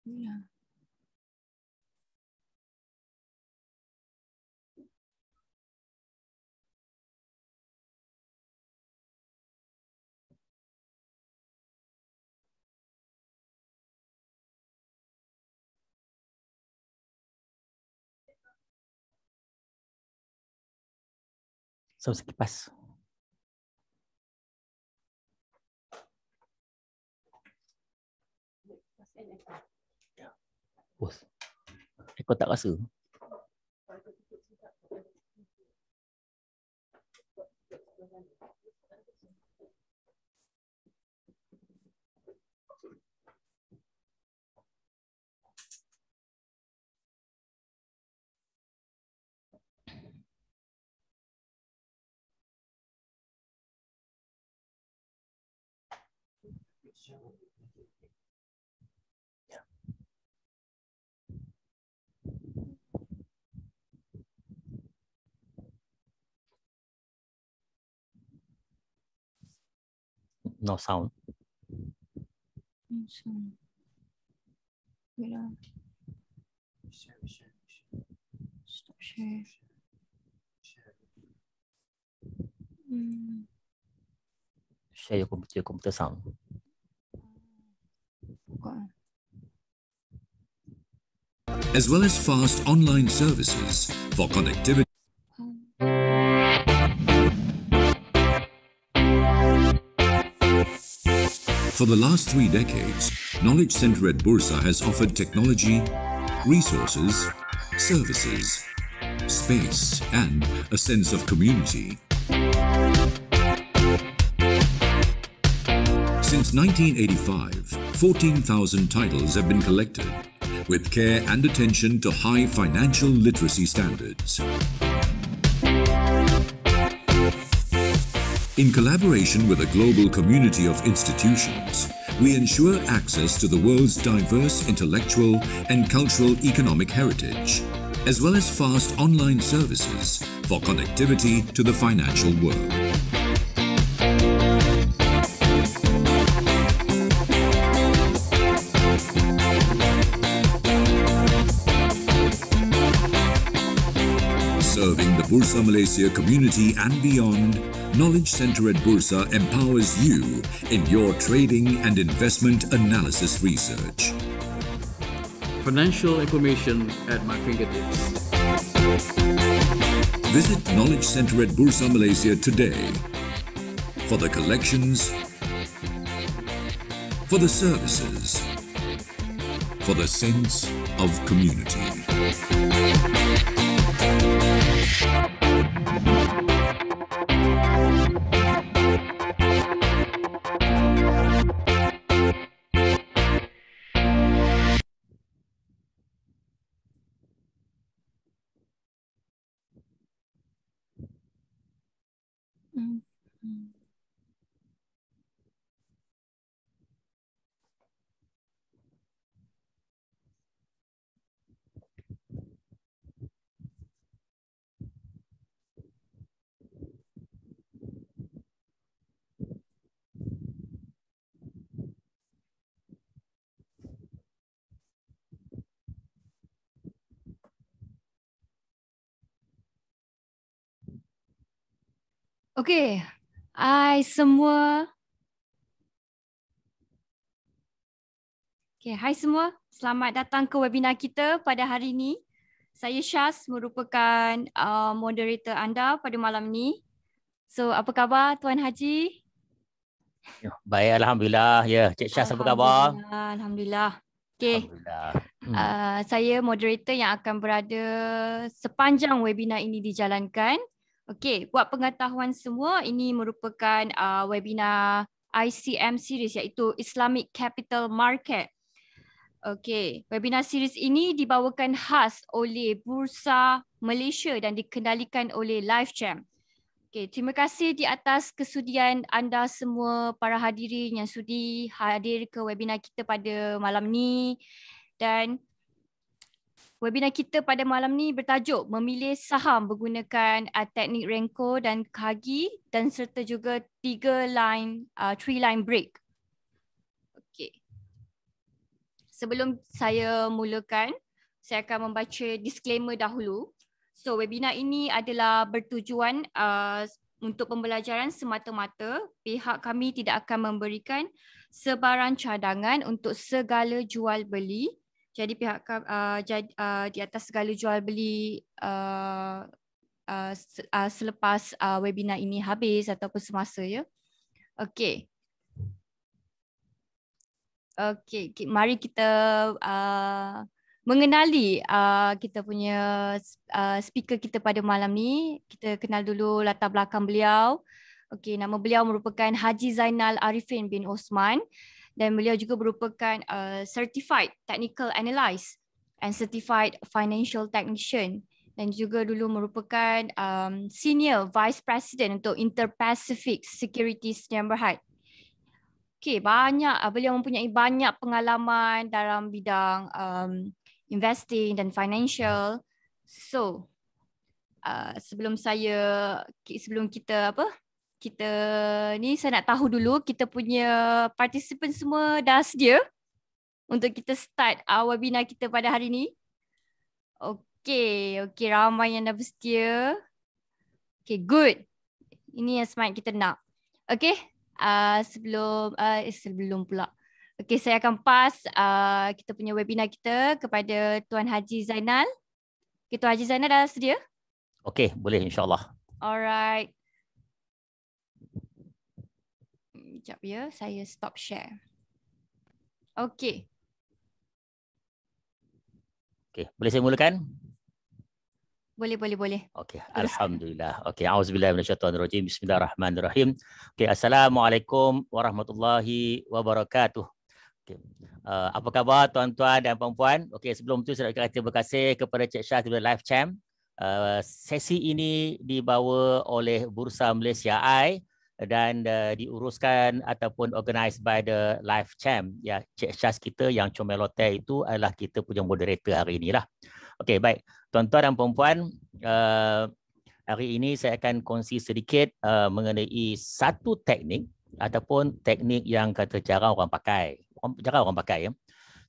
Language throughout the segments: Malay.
Ya. Saus kipas. Bos. Kau tak rasa? No sound. Stop share. Share your computer sound. As well as fast online services for connectivity. For the last 3 decades, Knowledge Center at Bursa has offered technology, resources, services, space, and a sense of community. Since 1985, 14,000 titles have been collected, with care and attention to high financial literacy standards. In collaboration with a global community of institutions, we ensure access to the world's diverse intellectual and cultural economic heritage, as well as fast online services for connectivity to the financial world. Serving the Bursa Malaysia community and beyond, Knowledge Center at Bursa empowers you in your trading and investment analysis research. Financial information at my fingertips. Visit Knowledge Center at Bursa Malaysia today for the collections, for the services, for the sense of community. Okey, hai semua. Hai semua. Selamat datang ke webinar kita pada hari ini. Saya Syaz, merupakan moderator anda pada malam ini. So, apa khabar Tuan Haji? Baik, alhamdulillah. Ya, Cik Syaz apa khabar? Alhamdulillah. Okey. Alhamdulillah. Saya moderator yang akan berada sepanjang webinar ini dijalankan. Okey, buat pengetahuan semua, ini merupakan webinar ICM series iaitu Islamic Capital Market. Okey, webinar series ini dibawakan khas oleh Bursa Malaysia dan dikendalikan oleh LiveChamp. Okey, terima kasih di atas kesudian anda semua para hadirin yang sudi hadir ke webinar kita pada malam ni. Dan Webinar kita pada malam ni bertajuk memilih saham menggunakan teknik Renko dan Kagi dan serta juga 3 line break. Okey. Sebelum saya mulakan, saya akan membaca disclaimer dahulu. So, webinar ini adalah bertujuan untuk pembelajaran semata-mata. Pihak kami tidak akan memberikan sebarang cadangan untuk segala jual beli. Jadi pihak di atas segala jual beli selepas webinar ini habis ataupun semasa ya. Okey. Okey, mari kita mengenali kita punya speaker kita pada malam ni. Kita kenal dulu latar belakang beliau. Okey, nama beliau merupakan Haji Zainal Arifin bin Osman. Dan beliau juga merupakan Certified Technical Analyst and Certified Financial Technician dan juga dulu merupakan Senior Vice President untuk Inter-Pacific Securities Sdn Bhd. Okay, beliau mempunyai banyak pengalaman dalam bidang investing dan financial. So, sebelum kita ni saya nak tahu dulu kita punya participant semua dah sedia untuk kita start webinar kita pada hari ni. Okey, ramai yang dah bersedia. Okay, good. Ini yang semangat kita nak. Okey, sebelum pula. Okey, saya akan pass kita punya webinar kita kepada Tuan Haji Zainal. Okay, Tuan Haji Zainal dah sedia? Okey, boleh insyaAllah. Alright. Sekejap ya, saya stop share. Okey. Okey, boleh saya mulakan? Boleh. Okey, alhamdulillah. Okey, auzubillahi minasyaitonirrajim. Bismillahirrahmanirrahim. Okey, assalamualaikum warahmatullahi wabarakatuh. Okey. Apa khabar tuan-tuan dan puan-puan? Okey, sebelum tu saya nak ucapkan terima kasih kepada Cik Syah daripada Live Champ. Sesi ini dibawa oleh Bursa Malaysia I dan diuruskan ataupun organised by the Live Champ. Ya, Cik Syah kita yang comelote itu adalah kita punya moderator hari inilah. Okey, baik. Tuan-tuan dan puan-puan, hari ini saya akan kongsi sedikit mengenai satu teknik ataupun teknik yang kata jarang orang pakai. Jarang orang pakai ya.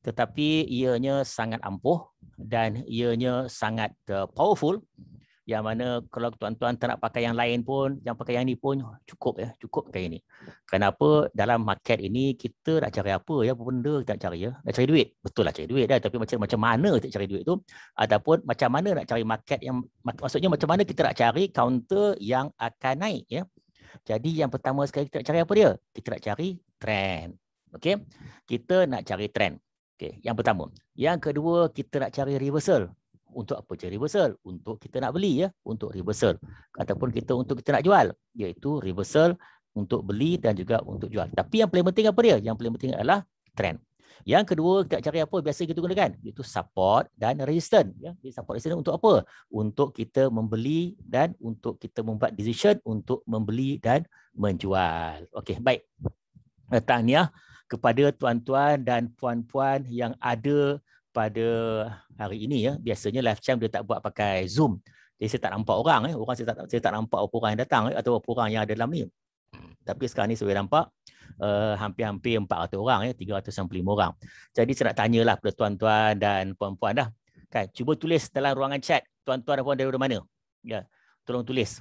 Tetapi ianya sangat ampuh dan ianya sangat powerful. Yang mana kalau tuan-tuan tak nak pakai yang lain pun, yang pakai yang ni pun cukup ya, cukup pakai ini. Kenapa dalam market ini kita nak cari apa ya, apa benda kita nak cari ya? Nak cari duit. Betul lah cari duit dah, tapi macam mana kita cari duit tu ataupun macam mana nak cari market yang maksudnya macam mana kita nak cari counter yang akan naik ya. Jadi yang pertama sekali kita nak cari apa dia? Kita nak cari trend. Okey. Kita nak cari trend. Okey, yang pertama. Yang kedua, kita nak cari reversal. Untuk apa cari reversal? Untuk kita nak beli ya, untuk reversal. Ataupun untuk kita nak jual, iaitu reversal untuk beli dan juga untuk jual. Tapi yang paling penting apa dia? Yang paling penting adalah trend. Yang kedua, kita cari apa biasa kita gunakan? Iaitu support dan resistance ya. Jadi support resistance untuk apa? Untuk kita membeli dan untuk kita membuat decision untuk membeli dan menjual. Okey, baik. Tahniah kepada tuan-tuan dan puan-puan yang ada pada hari ini ya. Biasanya Live Champ dia tak buat pakai Zoom. Jadi saya tak nampak orang saya tak nampak apa orang yang datang atau apa orang yang ada dalam ni. Tapi sekarang ni saya nampak hampir-hampir 400 orang ya, 395 orang. Jadi saya nak tanyalah kepada tuan-tuan dan puan-puan dah. Kan, cuba tulis dalam ruangan chat tuan-tuan dan puan dari mana? Ya, tolong tulis.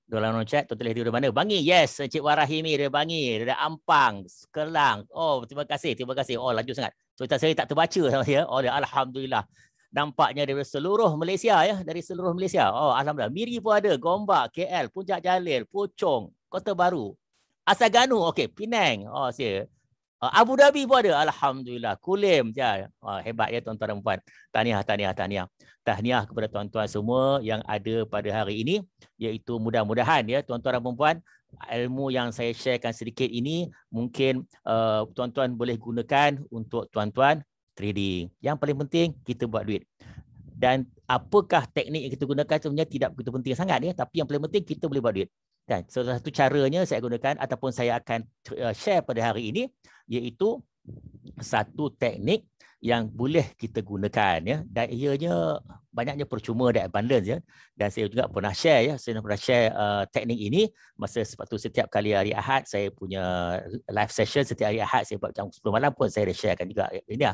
Dalam ruangan chat tulis dia dari mana? Bangi. Yes, Encik Warahimi dari Bangi, dari Ampang, Kelang. Oh, terima kasih. Oh, laju sangat. So, saya tak terbaca ya. Oh, alhamdulillah. Nampaknya dari seluruh Malaysia ya, dari seluruh Malaysia. Oh, alhamdulillah. Miri pun ada, Gombak, KL, Puncak Jalil, Puchong, Kota Baru, Asaganu, okey, Penang. Oh, saya. Abu Dhabi pun ada. Alhamdulillah. Kulim ya. Oh, hebat ya tuan-tuan dan puan. Tahniah. Tahniah kepada tuan-tuan semua yang ada pada hari ini, iaitu mudah-mudahan ya tuan-tuan dan puan, ilmu yang saya sharekan sedikit ini mungkin tuan-tuan boleh gunakan untuk tuan-tuan trading. Yang paling penting kita buat duit. Dan apakah teknik yang kita gunakan sebenarnya tidak begitu penting sangat ya, tapi yang paling penting kita boleh buat duit. Dan salah satu caranya saya gunakan ataupun saya akan share pada hari ini iaitu satu teknik yang boleh kita gunakan ya, dan ianya banyaknya percuma dan abundance ya. Dan saya juga pernah share ya, saya pernah share teknik ini masa sebab tu setiap kali hari Ahad saya punya live session, setiap hari Ahad saya buat jam 10 malam pun saya sharekan juga ini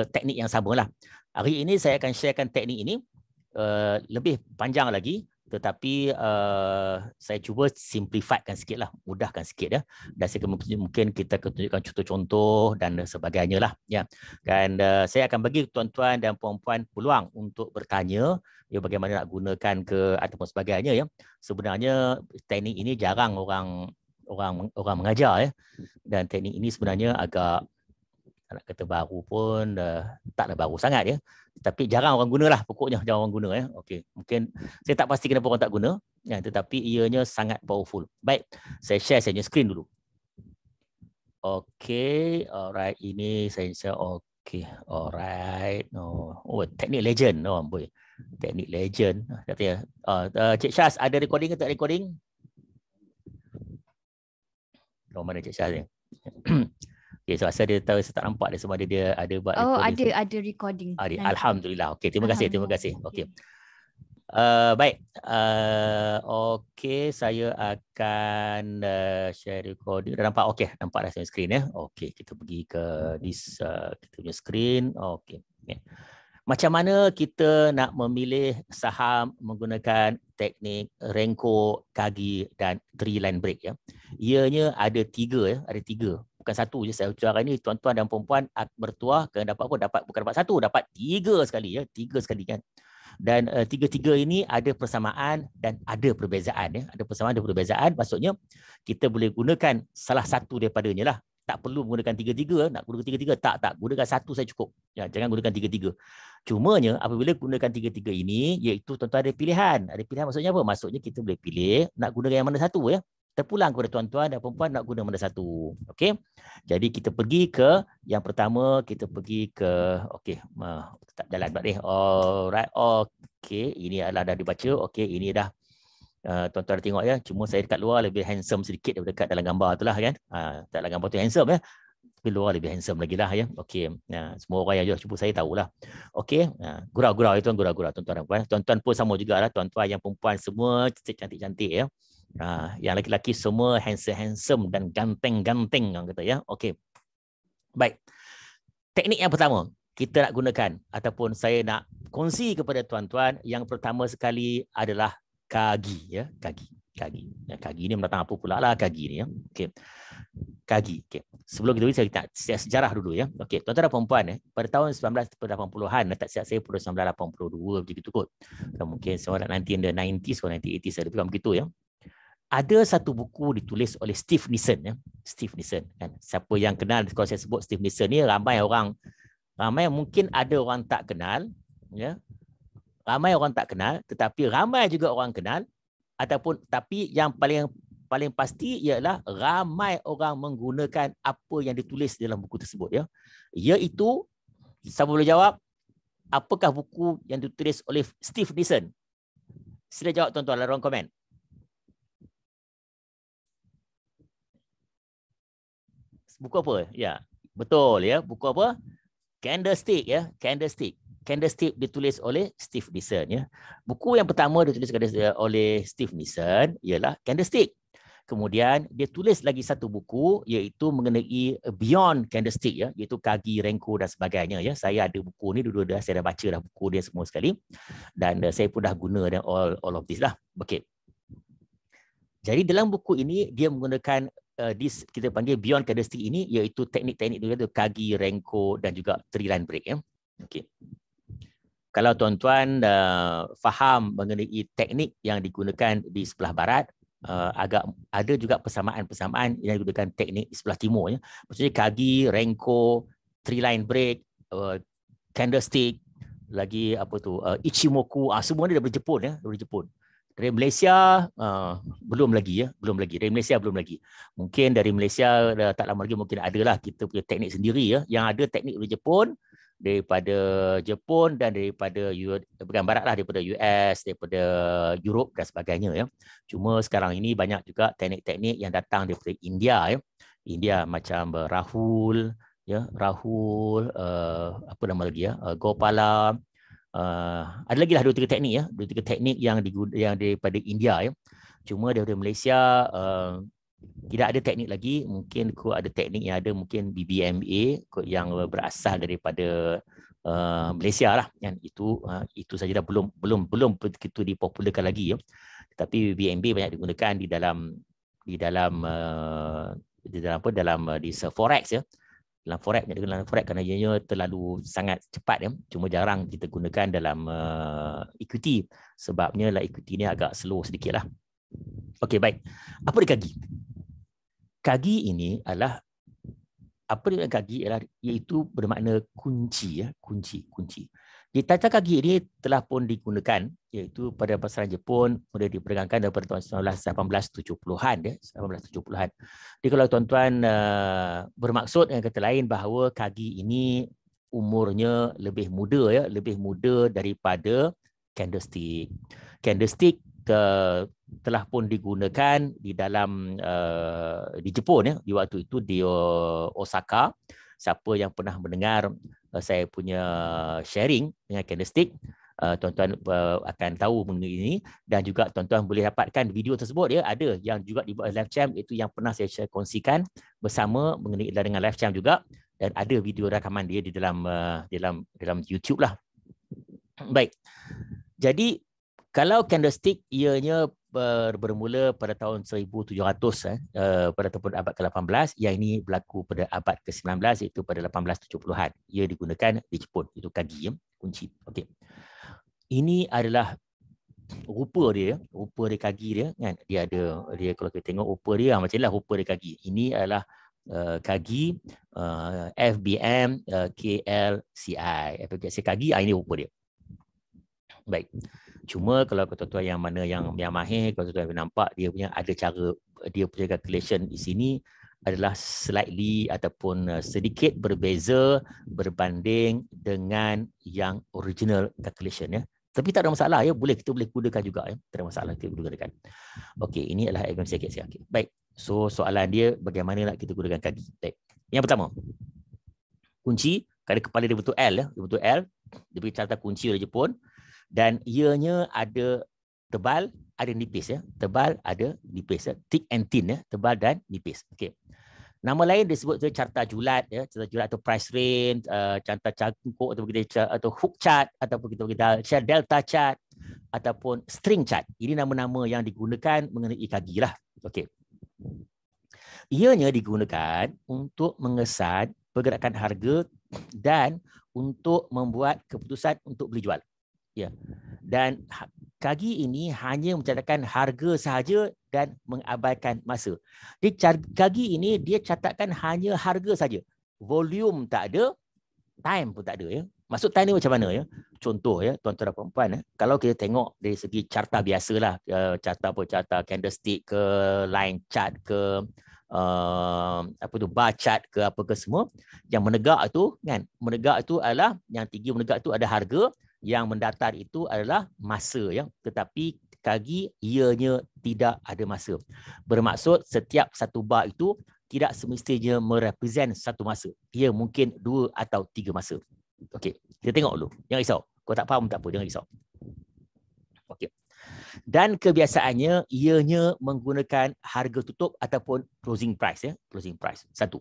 teknik yang samalah. Hari ini saya akan sharekan teknik ini lebih panjang lagi, tetapi saya cuba simplifiedkan sikit lah, mudahkan sikit ya. Dan saya mungkin kita akan tunjukkan contoh-contoh dan sebagainya lah ya. Dan saya akan bagi tuan-tuan dan puan-puan peluang untuk bertanya ya, bagaimana nak gunakan ke ataupun sebagainya ya. Sebenarnya teknik ini jarang orang mengajar ya. Dan teknik ini sebenarnya agak, nak kata baru pun taklah baru sangat ya. Tapi jarang orang guna lah, pokoknya jarang orang guna ya. Okey, mungkin saya tak pasti kenapa orang tak guna ya, tetapi ianya sangat powerful. Baik, saya share saya punya screen dulu. Okey, alright, ini saya share. Okey, alright. Oh, teknik legend. Oh, boy. Teknik legend. Kata Cik Syaz ada recording ke tak recording? Oh, mana Cik Syaz ni? Okay, so asal dia tahu saya tak nampak dia sama dia ada buat recording. Ada recording. Alhamdulillah. Okey, terima kasih. Okey. Baik. Okey, saya akan share recording. Dah nampak? Okey, nampak dah saya screen ya. Okey, kita pergi ke this kita punya screen. Okey. Macam mana kita nak memilih saham menggunakan teknik Renko, Kagi dan 3 line break ya. Ianya ada 3 ya, ada 3. Bukan satu je saya ucap hari ini, tuan-tuan dan puan-puan bertuah kena dapat apa? Dapat bukan dapat 1, dapat 3 sekali ya, 3 sekali kan. Dan 3-3 ini ada persamaan dan ada perbezaan ya. Ada persamaan dan perbezaan, maksudnya kita boleh gunakan salah satu daripadanya lah. Tak perlu menggunakan 3-3, nak gunakan 3-3 tak, gunakan satu saya cukup. Ya, jangan gunakan 3-3. Cumanya apabila gunakan 3-3 ini, iaitu tuan-tuan ada pilihan. Ada pilihan maksudnya apa? Maksudnya kita boleh pilih nak gunakan yang mana satu ya. Terpulang kepada tuan-tuan dan perempuan nak guna mana satu. Okey. Jadi kita pergi ke yang pertama, kita pergi ke tetap jalan pula ni. Alright. Okey, ini adalah dah dibaca. Okey, ini dah tuan-tuan dah tengok ya. Cuma saya dekat luar lebih handsome sedikit daripada dekat dalam gambar itulah kan. Dalam gambar tu handsome ya. Tapi luar lebih handsome lagi lah ya. Okey. Semua orang yang cuba saya tahulah. Okey. Gurau-gurau itu gurau-gurau tuan-tuan dan puan. Tuan-tuan pun sama jugalah. Tuan-tuan yang perempuan semua cantik-cantik ya. Yang lelaki semua handsome dan ganteng-ganteng orang kata ya. Okey. Baik. Teknik yang pertama kita nak gunakan ataupun saya nak kongsi kepada tuan-tuan, yang pertama sekali adalah Kagi ya, Kagi. Ya, Kagi ni mendatang apa pula lah Kagi ni ya. Okey. Kagi. Okey. Sebelum kita saya nak sejarah dulu ya. Okey, tuan-tuan dan puan pada tahun 1980-an, tak silap saya pada 1982 begitu kot. Mungkin seorang nanti in the 90s atau 1980s ada juga begitu ya. Ada satu buku ditulis oleh Steve Nissen ya. Steve Nissen kan. Siapa yang kenal kalau saya sebut Steve Nissen ni, ramai mungkin ada orang tak kenal ya. Ramai orang tak kenal, tetapi ramai juga orang kenal, ataupun tapi yang paling pasti ialah ramai orang menggunakan apa yang ditulis dalam buku tersebut ya. Iaitu, siapa boleh jawab apakah buku yang ditulis oleh Steve Nissen? Sila jawab tuan-tuan dalam ruang komen. Buku apa? Ya, betul ya. Buku apa? Candlestick ya, Candlestick. Candlestick ditulis oleh Steve Nissen ya. Buku yang pertama ditulis oleh Steve Nissen ialah Candlestick. Kemudian dia tulis lagi satu buku iaitu mengenai Beyond Candlestick ya, iaitu Kagi, Renko dan sebagainya ya. Saya ada buku ni dulu dah, saya dah baca dah buku dia semua sekali dan saya pun dah guna dan all of this lah. Okey. Jadi dalam buku ini dia menggunakan kita panggil Beyond Candlestick ini, iaitu teknik-teknik itu Kagi, Renko dan juga 3 line break ya. Okey. Kalau tuan-tuan faham mengenai teknik yang digunakan di sebelah barat, agak ada juga persamaan-persamaan yang digunakan teknik di sebelah timur ya. Maksudnya Kagi, Renko, 3 line break, Candlestick, lagi apa tu, Ichimoku, semua ni daripada Jepun ya, dari Jepun. Dari Malaysia belum lagi ya, Dari Malaysia belum lagi. Mungkin dari Malaysia tak lama lagi mungkin adalah kita punya teknik sendiri ya. Yang ada teknik dari Jepun, dan daripada bahagian barat lah, daripada US, daripada Europe dan sebagainya ya. Cuma sekarang ini banyak juga teknik-teknik yang datang daripada India ya. India macam Rahul ya, Rahul, apa nama lagi ya, Gopala, ada lagi lah 2-3 teknik ya, 2-3 teknik yang daripada India ya. Cuma daripada Malaysia tidak ada teknik lagi. Mungkin ada teknik yang ada, mungkin BBMA yang berasal daripada Malaysia lah kan. Itu saja dah, belum begitu dipopularkan lagi ya. Tapi BBMA banyak digunakan di forex ya. Dalam forex kerana ianya terlalu sangat cepat ya. Cuma jarang kita gunakan dalam equity, sebabnya equity ni agak slow sedikit lah. Okey, baik. Apa dia kagi? Kagi ini adalah, apa dia kagi adalah, iaitu bermakna kunci ya, kunci. Di tata kagi ini telah pun digunakan, iaitu pada pasaran Jepun, mula diperdagangkan daripada tahun 1870-an ya, 1870-an. Jadi kalau tuan-tuan bermaksud dengan kata lain bahawa kagi ini umurnya lebih muda ya, lebih muda daripada candlestick. Candlestick telah pun digunakan di dalam di Jepun ya, di waktu itu di Osaka. Siapa yang pernah mendengar saya punya sharing dengan candlestick, tuan-tuan akan tahu mengenai ini, dan juga tuan-tuan boleh dapatkan video tersebut ya, ada yang juga dibuat live cam, itu yang pernah saya kongsikan bersama mengenai dengan live cam juga, dan ada video rakaman dia di dalam YouTube lah. Baik. Jadi kalau candlestick ianya bermula pada tahun 1700 pada tahun abad ke-18, yang ini berlaku pada abad ke-19, iaitu pada 1870-an. Ia digunakan di Jepun, itu kagi ya, kunci. Okey. Ini adalah rupa dia kagi dia kan. Dia kalau kita tengok rupa dia macamlah rupa dia kagi. Ini adalah kagi FBM KLCI. FBM kagi, ini rupa dia. Baik. Cuma kalau tuan-tuan yang mana yang mahir, kalau tuan-tuan nampak dia punya ada cara, dia punya calculation di sini adalah slightly ataupun sedikit berbeza berbanding dengan yang original calculation ya. Tapi tak ada masalah ya, kita boleh gunakan juga ya. Tak ada masalah, kita boleh gunakan. Okey, ini adalah FBM KLCI. Okay. Baik. So soalan dia, bagaimana nak kita gunakan kagi? Baik. Yang pertama, kunci, kalau kepala dia bentuk L ya, dia bentuk L, dia beri carta kunci oleh Jepun. Dan ianya ada tebal, ada nipis ya. Tebal, ada nipis ya. Thick and thin ya. Tebal dan nipis. Okey. Nama lain disebut carta julat ya. Carta julat atau price range, carta cangkuk atau hook chart, ataupun kita panggil delta chart, ataupun string chart. Ini nama-nama yang digunakan mengenai kagi lah. Okey. Ianya digunakan untuk mengesan pergerakan harga dan untuk membuat keputusan untuk beli jual. Ya. Dan kagi ini hanya mencatatkan harga sahaja dan mengabaikan masa. Di kagi ini dia catatkan hanya harga saja. Volume tak ada, time pun tak ada ya. Maksud time ni macam mana ya? Contoh ya, tuan-tuan dan puan-puan ya. Kalau kita tengok dari segi carta biasalah, carta candlestick ke, line chart ke, bar chart ke apa ke semua, yang menegak tu kan, menegak itu adalah yang tinggi, menegak itu ada harga, yang mendatar itu adalah masa ya. Tetapi kagi ianya tidak ada masa. Bermaksud setiap satu bar itu tidak semestinya merepresent satu masa. Ia mungkin 2 atau 3 masa. Okey, kita tengok dulu. Jangan risau. Kau tak faham tak apa, jangan risau. Okey. Dan kebiasaannya ianya menggunakan harga tutup ataupun closing price ya, closing price. Satu.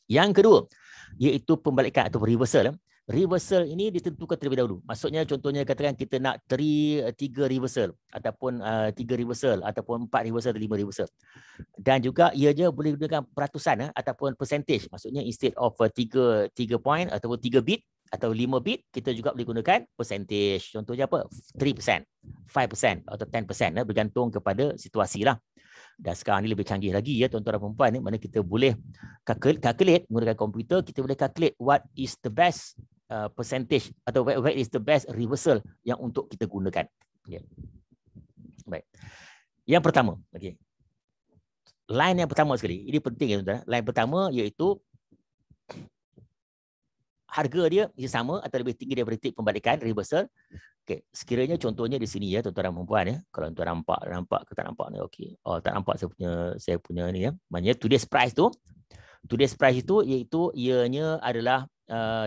Yang kedua, iaitu pembalikan atau reversal ya. Reversal ini ditentukan terlebih dahulu. Maksudnya contohnya katakan kita nak 3 reversal ataupun 3 reversal ataupun 4 reversal, 5 reversal. Dan juga ianya boleh gunakan peratusan ataupun percentage. Maksudnya instead of 3 point ataupun 3 bit atau 5 bit, kita juga boleh gunakan percentage. Contohnya apa? 3%, 5% atau 10%, bergantung kepada situasi lah. Dan sekarang ni lebih canggih lagi ya tuan-tuan dan puan-puan ni, mana kita boleh calculate menggunakan komputer, kita boleh calculate what is the best percentage atau what is the best reversal yang untuk kita gunakan. Okay. Baik. Yang pertama, okey. Line yang pertama sekali, ini penting ya tuan-tuan. Line pertama iaitu harga dia sama atau lebih tinggi daripada titik pembalikan reversal. Okey, sekiranya contohnya di sini ya tuan-tuan dan puan-puan ya. Kalau tuan nampak ke tak nampak ni, okey. Oh, tak nampak saya punya ni ya. Maknanya today's price tu Today's price itu iaitu ianya adalah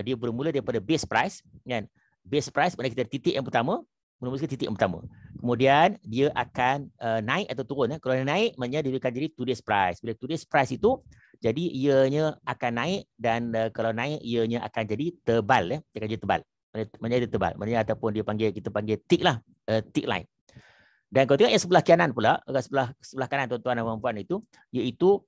dia bermula daripada base price, kan? Base price pada kita titik yang pertama, mula-mula titik yang pertama. Kemudian dia akan naik atau turun. Kalau dia naik, maknanya dia akan jadi today's price. Bila today's price itu, jadi ianya akan naik, dan kalau naik ianya akan jadi tebal, dia akan jadi tebal. Maknanya dia tebal. Maknanya ataupun kita panggil tick lah, tick line. Dan kalau tengok yang sebelah kanan pula, sebelah kanan tuan-tuan dan puan-puan itu, iaitu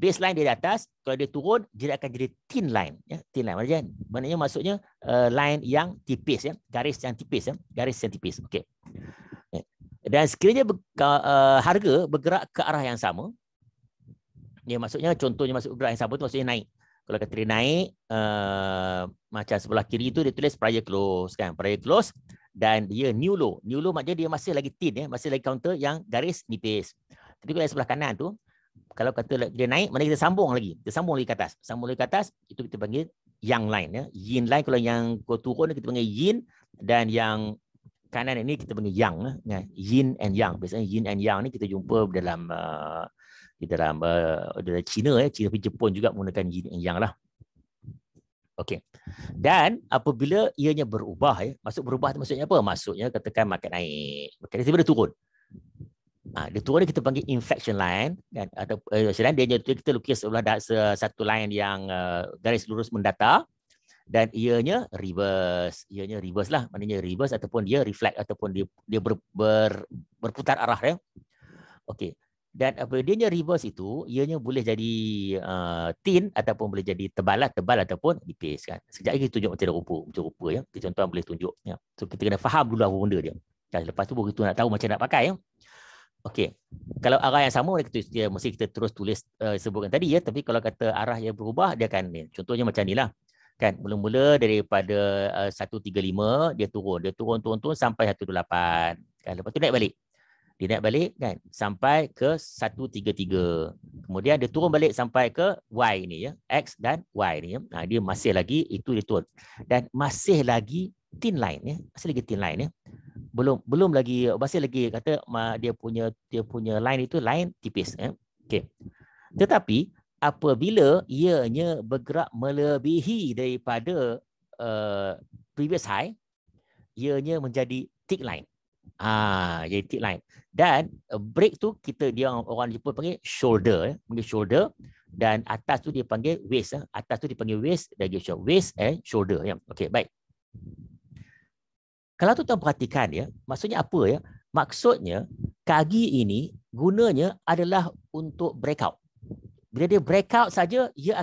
baseline dia di atas, kalau dia turun, dia akan jadi thin line. Ya, thin line. Maknanya maksudnya line yang tipis, ya, garis yang tipis. Ya, garis yang tipis. Okay. Dan sekiranya harga bergerak ke arah yang sama, ya, maksudnya contohnya masuk gerak yang sama itu maksudnya naik. Kalau kata dia naik, macam sebelah kiri itu dia tulis prior close, kan? Prior close, dan dia new low. New low maknanya dia masih lagi thin, ya, masih lagi counter yang garis nipis. Tapi kalau yang sebelah kanan tu, kalau kata dia naik, mana kita sambung lagi. Kita sambung lagi ke atas. Sambung lagi ke atas, itu kita panggil yang line. Ya. Yin line, kalau yang turun kita panggil yin, dan yang kanan ini kita panggil yang. Ya. Yin and yang. Biasanya yin and yang ni kita jumpa dalam dalam China, China dan Jepun juga menggunakan yin and yang lah. Okey. Dan apabila ianya berubah, ya, berubah tu maksudnya apa? Maksudnya katakan market naik, tiba-tiba dia turun. Dia turun ni kita panggil inflection line, kan? Atau dia kita lukis sebelah satu line yang garis lurus mendatar, dan ianya reverse. Ianya reverse lah, maknanya reverse ataupun dia reflect ataupun dia berputar arah, ya. Okey. Dan apabila dia reverse itu, ianya boleh jadi thin ataupun boleh jadi tebal ataupun nipis, kan. Sekejap lagi tunjuk macam rupa, ya. Contoh boleh tunjuk, ya. So kita kena faham dulu apa benda dia. Dan lepas tu baru kita nak tahu macam nak pakai, ya. Okey. Kalau arah yang sama dia mesti kita terus tulis sebutkan tadi, ya, tapi kalau kata arah yang berubah dia akan ni. Contohnya macam nilah. Kan, mula-mula daripada 135 dia turun sampai 128. Kan, lepas tu naik balik. Dia naik balik, kan, sampai ke 133. Kemudian dia turun balik sampai ke Y ni, ya. X dan Y ni, ya. Dia masih lagi itu dia turun. Dan masih lagi thin line, ya. Masih lagi thin line, ya. Belum lagi, masih lagi kata dia punya line itu line tipis, ya. Okey. Tetapi apabila ianya bergerak melebihi daripada previous high, ianya menjadi thick line. Jadi thick line. Dan break tu dia orang Jepun panggil shoulder, ya. Panggil shoulder, dan atas tu dia panggil waist, ya. Atas tu dipanggil waist, dan waist and shoulder, ya. Okey, baik. Kalau tuan-tuan perhatikan, ya, maksudnya apa, ya? Maksudnya kaki ini gunanya adalah untuk breakout. Bila dia breakout saja, dia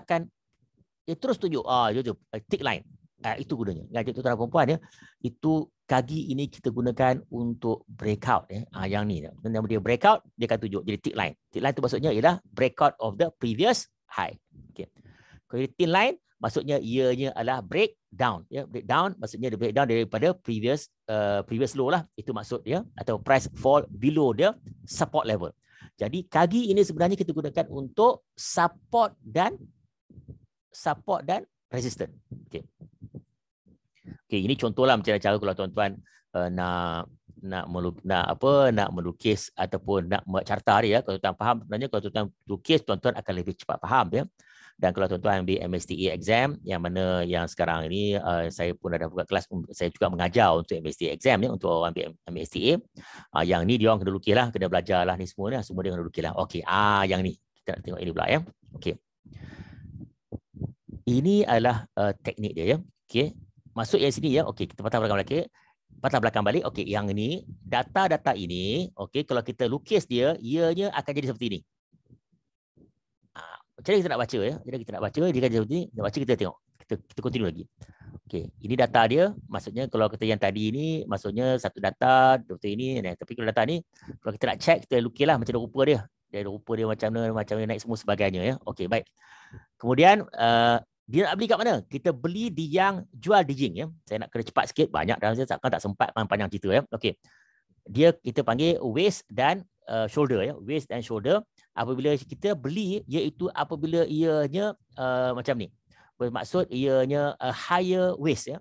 terus tunjuk thick line. Itu gunanya. Jadi tuan-tuan dan puan-puan, ya, itu kaki ini kita gunakan untuk breakout, ya. Yang ni, nama dia breakout, dia akan tunjuk jadi thick line. Thick line tu maksudnya ialah breakout of the previous high. Okey. Kalau dia thin line, maksudnya ianya adalah breakdown, ya. Breakdown maksudnya dia breakdown daripada previous low lah. Itu maksud dia, atau price fall below the support level. Jadi kaki ini sebenarnya kita gunakan untuk support dan resistance. Okey. Okey, ini contohlah macam cara kalau tuan-tuan nak melukis ataupun nak buat carta dia, ya. Kalau tuan faham, sebenarnya kalau tuan lukis, tuan-tuan akan lebih cepat faham, ya. Dan kalau tuan-tuan ambil MSTA exam, yang sekarang ini saya pun ada buka kelas, saya juga mengajar untuk MSTA exam, ya, untuk orang ambil MSTA. Yang ni dia orang kena lukis lah, kena belajar lah ni semua ni, semua dia kena lukis lah. Okey, yang ni kita nak tengok ini pula, ya. Okey. Ini adalah teknik dia, ya. Okey. Masuk yang sini, ya. Okey, kita patah belakang balik. Okey, yang ini data-data ini, okey, kalau kita lukis dia, ianya akan jadi seperti ini. Macam mana kita nak baca, ya? Jadi kita nak baca, dia akan jadi seperti ini. Kita baca, kita tengok. Kita continue lagi. Okey, ini data dia. Maksudnya kalau kita yang tadi ini, maksudnya satu data, seperti ini. Tapi kalau data ni, kalau kita nak check, kita lukislah macam rupa dia. Rupa dia macam mana naik semua sebagainya, ya. Okey, baik. Kemudian dia nak beli kat mana? Kita beli di yang jual dijing, ya. Saya nak kena cepat sikit, banyak dah, saya tak sempat panjang cerita, ya. Okey. Kita panggil waist dan shoulder, ya. Waist dan shoulder. Apabila kita beli, iaitu apabila ianya macam ni. Bermaksud ianya a higher waist, ya.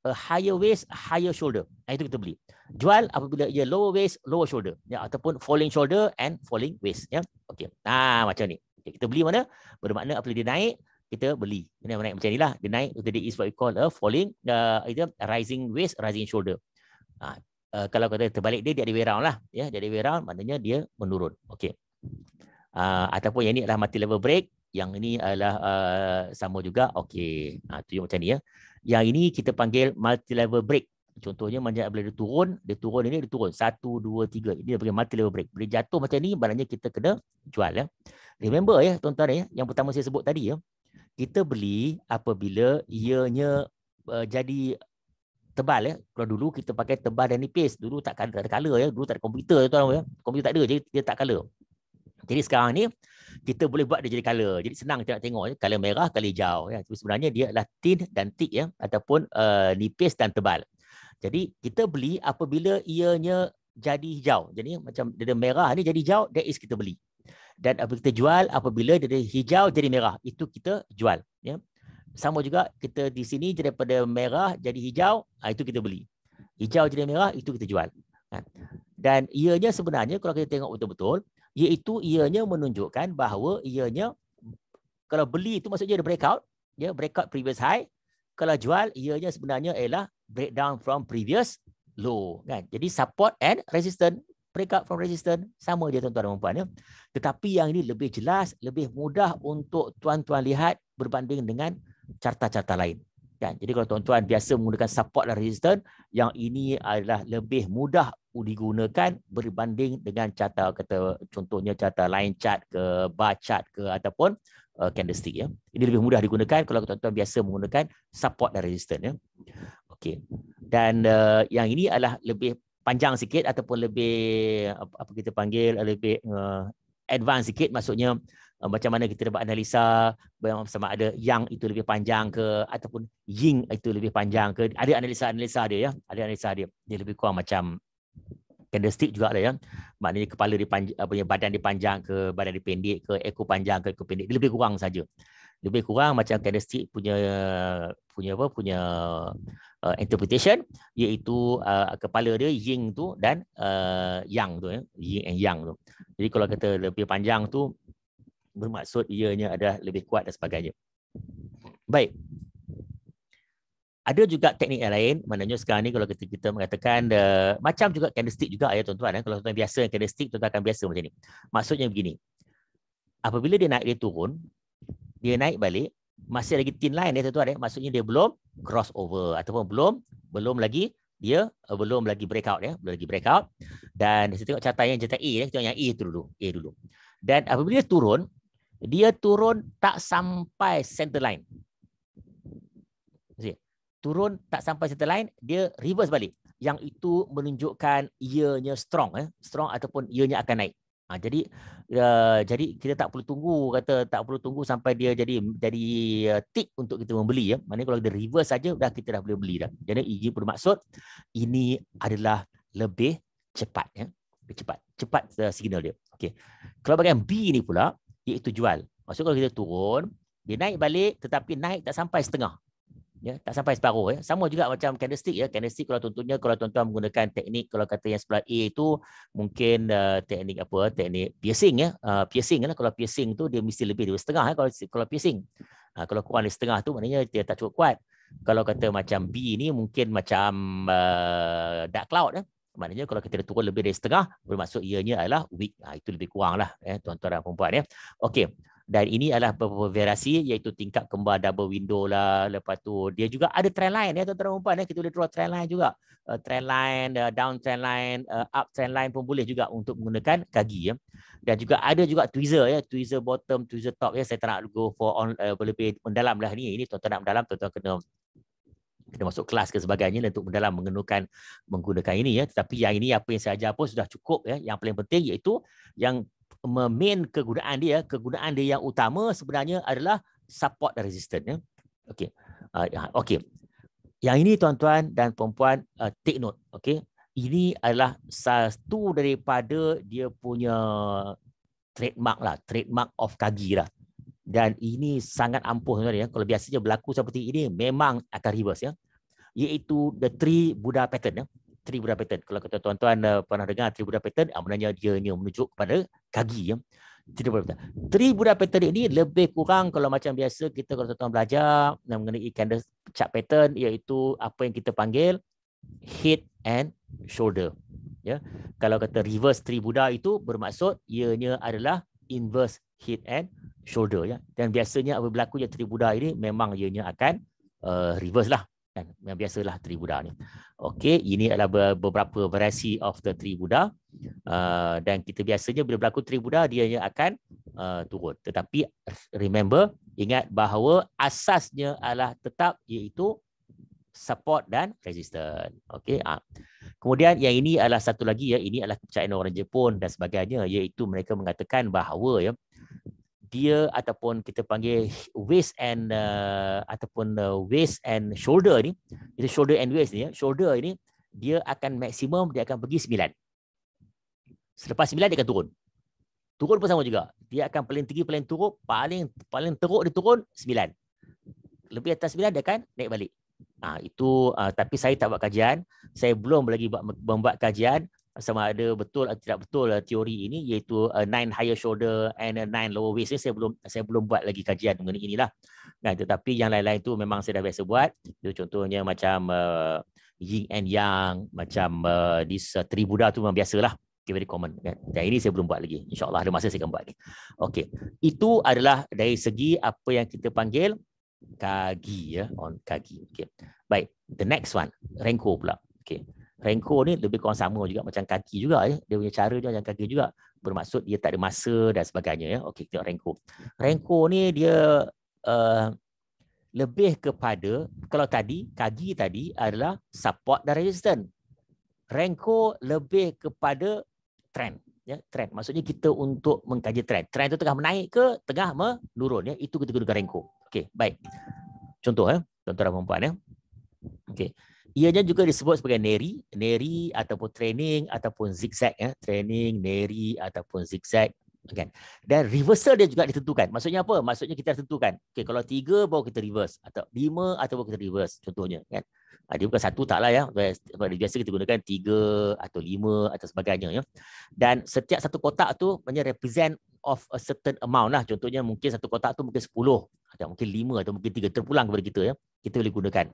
A higher waist, higher shoulder. Itu kita beli. Jual apabila ia lower waist, lower shoulder, ya, ataupun falling shoulder and falling waist, ya. Okey. Macam ni. Okay, kita beli mana? Bermakna apabila dia naik, kita beli. Dia naik macam inilah. Dia naik, that is what we call a falling, rising waist, rising shoulder. Kalau kata terbalik dia ada way round lah. Ya, dia ada way round, maknanya dia menurun. Okay. Ataupun yang ini adalah multi level break. Yang ini adalah sama juga. Okey. Tunjuk macam ni ya. Yang ini kita panggil multi level break. Contohnya macam bila dia turun ini dia turun 1 2 3. Ini dia panggil multi level break. Bila jatuh macam ni maknanya kita kena jual ya. Remember ya tuan-tuan ya, yang pertama saya sebut tadi ya. Kita beli apabila ianya jadi tebal ya. Kalau dulu kita pakai tebal dan nipis, dulu tak ada color ya, dulu tak ada komputer tuan ya. Komputer tak ada, jadi dia tak color. Jadi sekarang ni kita boleh buat dia jadi color. Jadi senang kita nak tengok ya, color merah, color hijau ya. Tapi sebenarnya dia adalah thin dan thick ya, ataupun nipis dan tebal. Jadi kita beli apabila ianya jadi hijau. Jadi macam dia merah ni jadi hijau, that is kita beli. Dan apabila kita jual apabila dia hijau jadi merah, itu kita jual ya. Sama juga kita di sini daripada merah jadi hijau, itu kita beli. Hijau jadi merah, itu kita jual. Dan ianya sebenarnya kalau kita tengok betul-betul, iaitu ianya menunjukkan bahawa ianya kalau beli itu maksudnya dia breakout, ya, breakout previous high. Kalau jual ianya sebenarnya ialah breakdown from previous low kan. Jadi support and resistance, breakout from resistance sama je tuan-tuan dan puan ya. Tetapi yang ini lebih jelas, lebih mudah untuk tuan-tuan lihat berbanding dengan carta-carta lain. Kan? Jadi kalau tuan-tuan biasa menggunakan support dan resistance, yang ini adalah lebih mudah digunakan berbanding dengan carta, kata contohnya carta line chart ke, bar chart ke, ataupun candlestick ya. Ini lebih mudah digunakan kalau tuan-tuan biasa menggunakan support dan resistance ya. Okey. Dan yang ini adalah lebih panjang sikit ataupun lebih apa kita panggil lebih advance sikit, maksudnya macam mana kita dapat analisa sama ada yang itu lebih panjang ke ataupun yin itu lebih panjang ke. Ada analisa dia ya, ada analisa dia. Dia lebih kurang macam candlestick juga ada ya. Maknanya kepala badan dipanjang ke, badan dipendek ke, ekor panjang ke, ekor pendek. Dia lebih kurang saja. Lebih kurang macam candlestick punya interpretation, iaitu kepala dia yin tu dan yang tu ya, yin and yang tu. Jadi kalau kata lebih panjang tu bermaksud ianya ada lebih kuat dan sebagainya. Baik. Ada juga teknik yang lain, maknanya sekarang ni kalau kita mengatakan macam juga candlestick juga ya tuan-tuan. Kalau tuan-tuan biasa candlestick, tuan-tuan akan biasa macam ni. Maksudnya begini. Apabila dia naik, dia turun, dia naik balik, masih lagi thin line ya tuan-tuan ya. Maksudnya dia belum crossover ataupun belum lagi breakout ya, belum lagi breakout. Dan saya tengok catatan yang jata A ya, kita tengok yang A dulu. Dan apabila dia turun tak sampai center line. Turun tak sampai center line, dia reverse balik. Yang itu menunjukkan ianya strong ataupun ianya akan naik. Jadi kita tak perlu tunggu sampai dia jadi tick untuk kita membeli ya. Maknanya kalau dia reverse saja kita dah boleh beli dah. Jadi ini bermaksud ini adalah lebih cepat ya. Cepat signal dia. Okey. Kalau bahagian B ni pula iaitu jual. Maksud kalau kita turun, dia naik balik tetapi naik tak sampai setengah. Ya, tak sampai separuh ya. Sama juga macam candlestick ya. Candlestick kalau tuan-tuan menggunakan teknik, kalau kata yang sebelah A itu mungkin teknik piercing ya. Piercing lah. Kalau piercing tu dia mesti lebih dari setengah kalau piercing. Kalau kurang dari setengah tu maknanya dia tak cukup kuat. Kalau kata macam B ni mungkin macam dark cloud ya. Maknanya kalau kita turun lebih dari setengah bermaksud ianya adalah weak. Itu lebih kurang lah tuan-tuan dan puan-puan ya. Okey. Dan ini adalah beberapa variasi, iaitu tingkat kembar double window lah. Lepas tu dia juga ada trend line ya tuan-tuan dan puan-puan ya. Kita boleh draw trend line juga. Trend line, down trend line, up trend line pun boleh juga untuk menggunakan kaki ya. Dan juga ada juga tweezer ya, tweezer bottom, tweezer top ya. Saya tak nak go for lebih mendalam lah ni. Ini tuan-tuan nak mendalam, tuan-tuan kena masuk kelas ke sebagainya untuk mendalam menggunakan ini ya. Tetapi yang ini apa yang saya ajar pun sudah cukup ya. Yang paling penting iaitu yang main kegunaan dia yang utama sebenarnya adalah support dan resistance ya. Okey. Okey. Yang ini tuan-tuan dan puan-puan take note, okey. Ini adalah satu daripada dia punya trademark of Kagi lah. Dan ini sangat ampuh tuan-tuan ya. Kalau biasanya berlaku seperti ini memang akan reverse ya. Iaitu the three Buddha pattern ya. Three Buddha pattern. Kalau kata tuan-tuan pernah dengar three Buddha pattern, maknanya dia menunjuk kepada Kagi ya. Tribuda pattern ini lebih kurang kalau macam biasa kita kalau tuan-tuan belajar mengenai candle chart pattern, iaitu apa yang kita panggil head and shoulder. Ya, kalau kata reverse Tribuda itu bermaksud ianya adalah inverse head and shoulder. Ya, dan biasanya apabila berlaku yang Tribuda ini memang ianya akan reverse lah. Yang biasalah Tribuda ni. Okey, ini adalah beberapa variasi of the Tribuda. Dan kita biasanya bila berlaku Tribuda dia akan turun. Tetapi remember, ingat bahawa asasnya adalah tetap iaitu support dan resistance. Okey. Kemudian yang ini adalah satu lagi ya, ini adalah kepercayaan orang Jepun dan sebagainya, iaitu mereka mengatakan bahawa ya dia ataupun kita panggil waist and waist and shoulder ni, itu shoulder and waist ni ya, shoulder ini dia akan maksimum dia akan pergi 9. Selepas 9 dia akan turun. Turun pun sama juga. Dia akan paling tinggi paling teruk, paling teruk dia turun 9. Lebih atas 9 dia akan naik balik. Itu tapi saya tak buat kajian, saya belum lagi membuat kajian sama ada betul atau tidak betul teori ini, iaitu 9 higher shoulder and 9 lower waist ni saya belum buat lagi kajian mengenai inilah. Nah, tetapi yang lain-lain tu memang saya dah biasa buat. Itu contohnya macam yin and yang, macam Tribuda tu memang biasalah, very common kan. Dan ini saya belum buat lagi. InsyaAllah ada masa saya akan buat lagi. Okey. Itu adalah dari segi apa yang kita panggil kagi ya, on kagi. Okey. Baik, the next one, Renko pula. Okey. Renko ni lebih kurang sama juga macam kaki juga ya. Dia punya cara dia macam kaki juga. Bermaksud dia tak ada masa dan sebagainya ya. Okey, tengok Renko. Renko ni dia lebih kepada, kalau tadi kagi tadi adalah support dan resistance. Renko lebih kepada trend ya, trend. Maksudnya kita untuk mengkaji trend. Trend itu tengah menaik ke tengah menurun ya. Itu kita gunakan Renko. Okey, baik. Contoh ya, contoh perempuan ya. Okey. Ianya juga disebut sebagai neri ataupun training ataupun zigzag ya, training, neri ataupun zigzag kan. Dan reversal dia juga ditentukan. Maksudnya apa? Maksudnya kita tentukan. Okey, kalau 3 baru kita reverse, atau 5 atau baru kita reverse contohnya kan. Dia bukan satu taklah ya. Biasa kita gunakan 3 atau 5 atau sebagainya ya. Dan setiap satu kotak tu represent of a certain amount lah. Contohnya mungkin satu kotak tu mungkin 10 atau mungkin 5 atau mungkin 3 terpulang kepada kita ya. Kita boleh gunakan.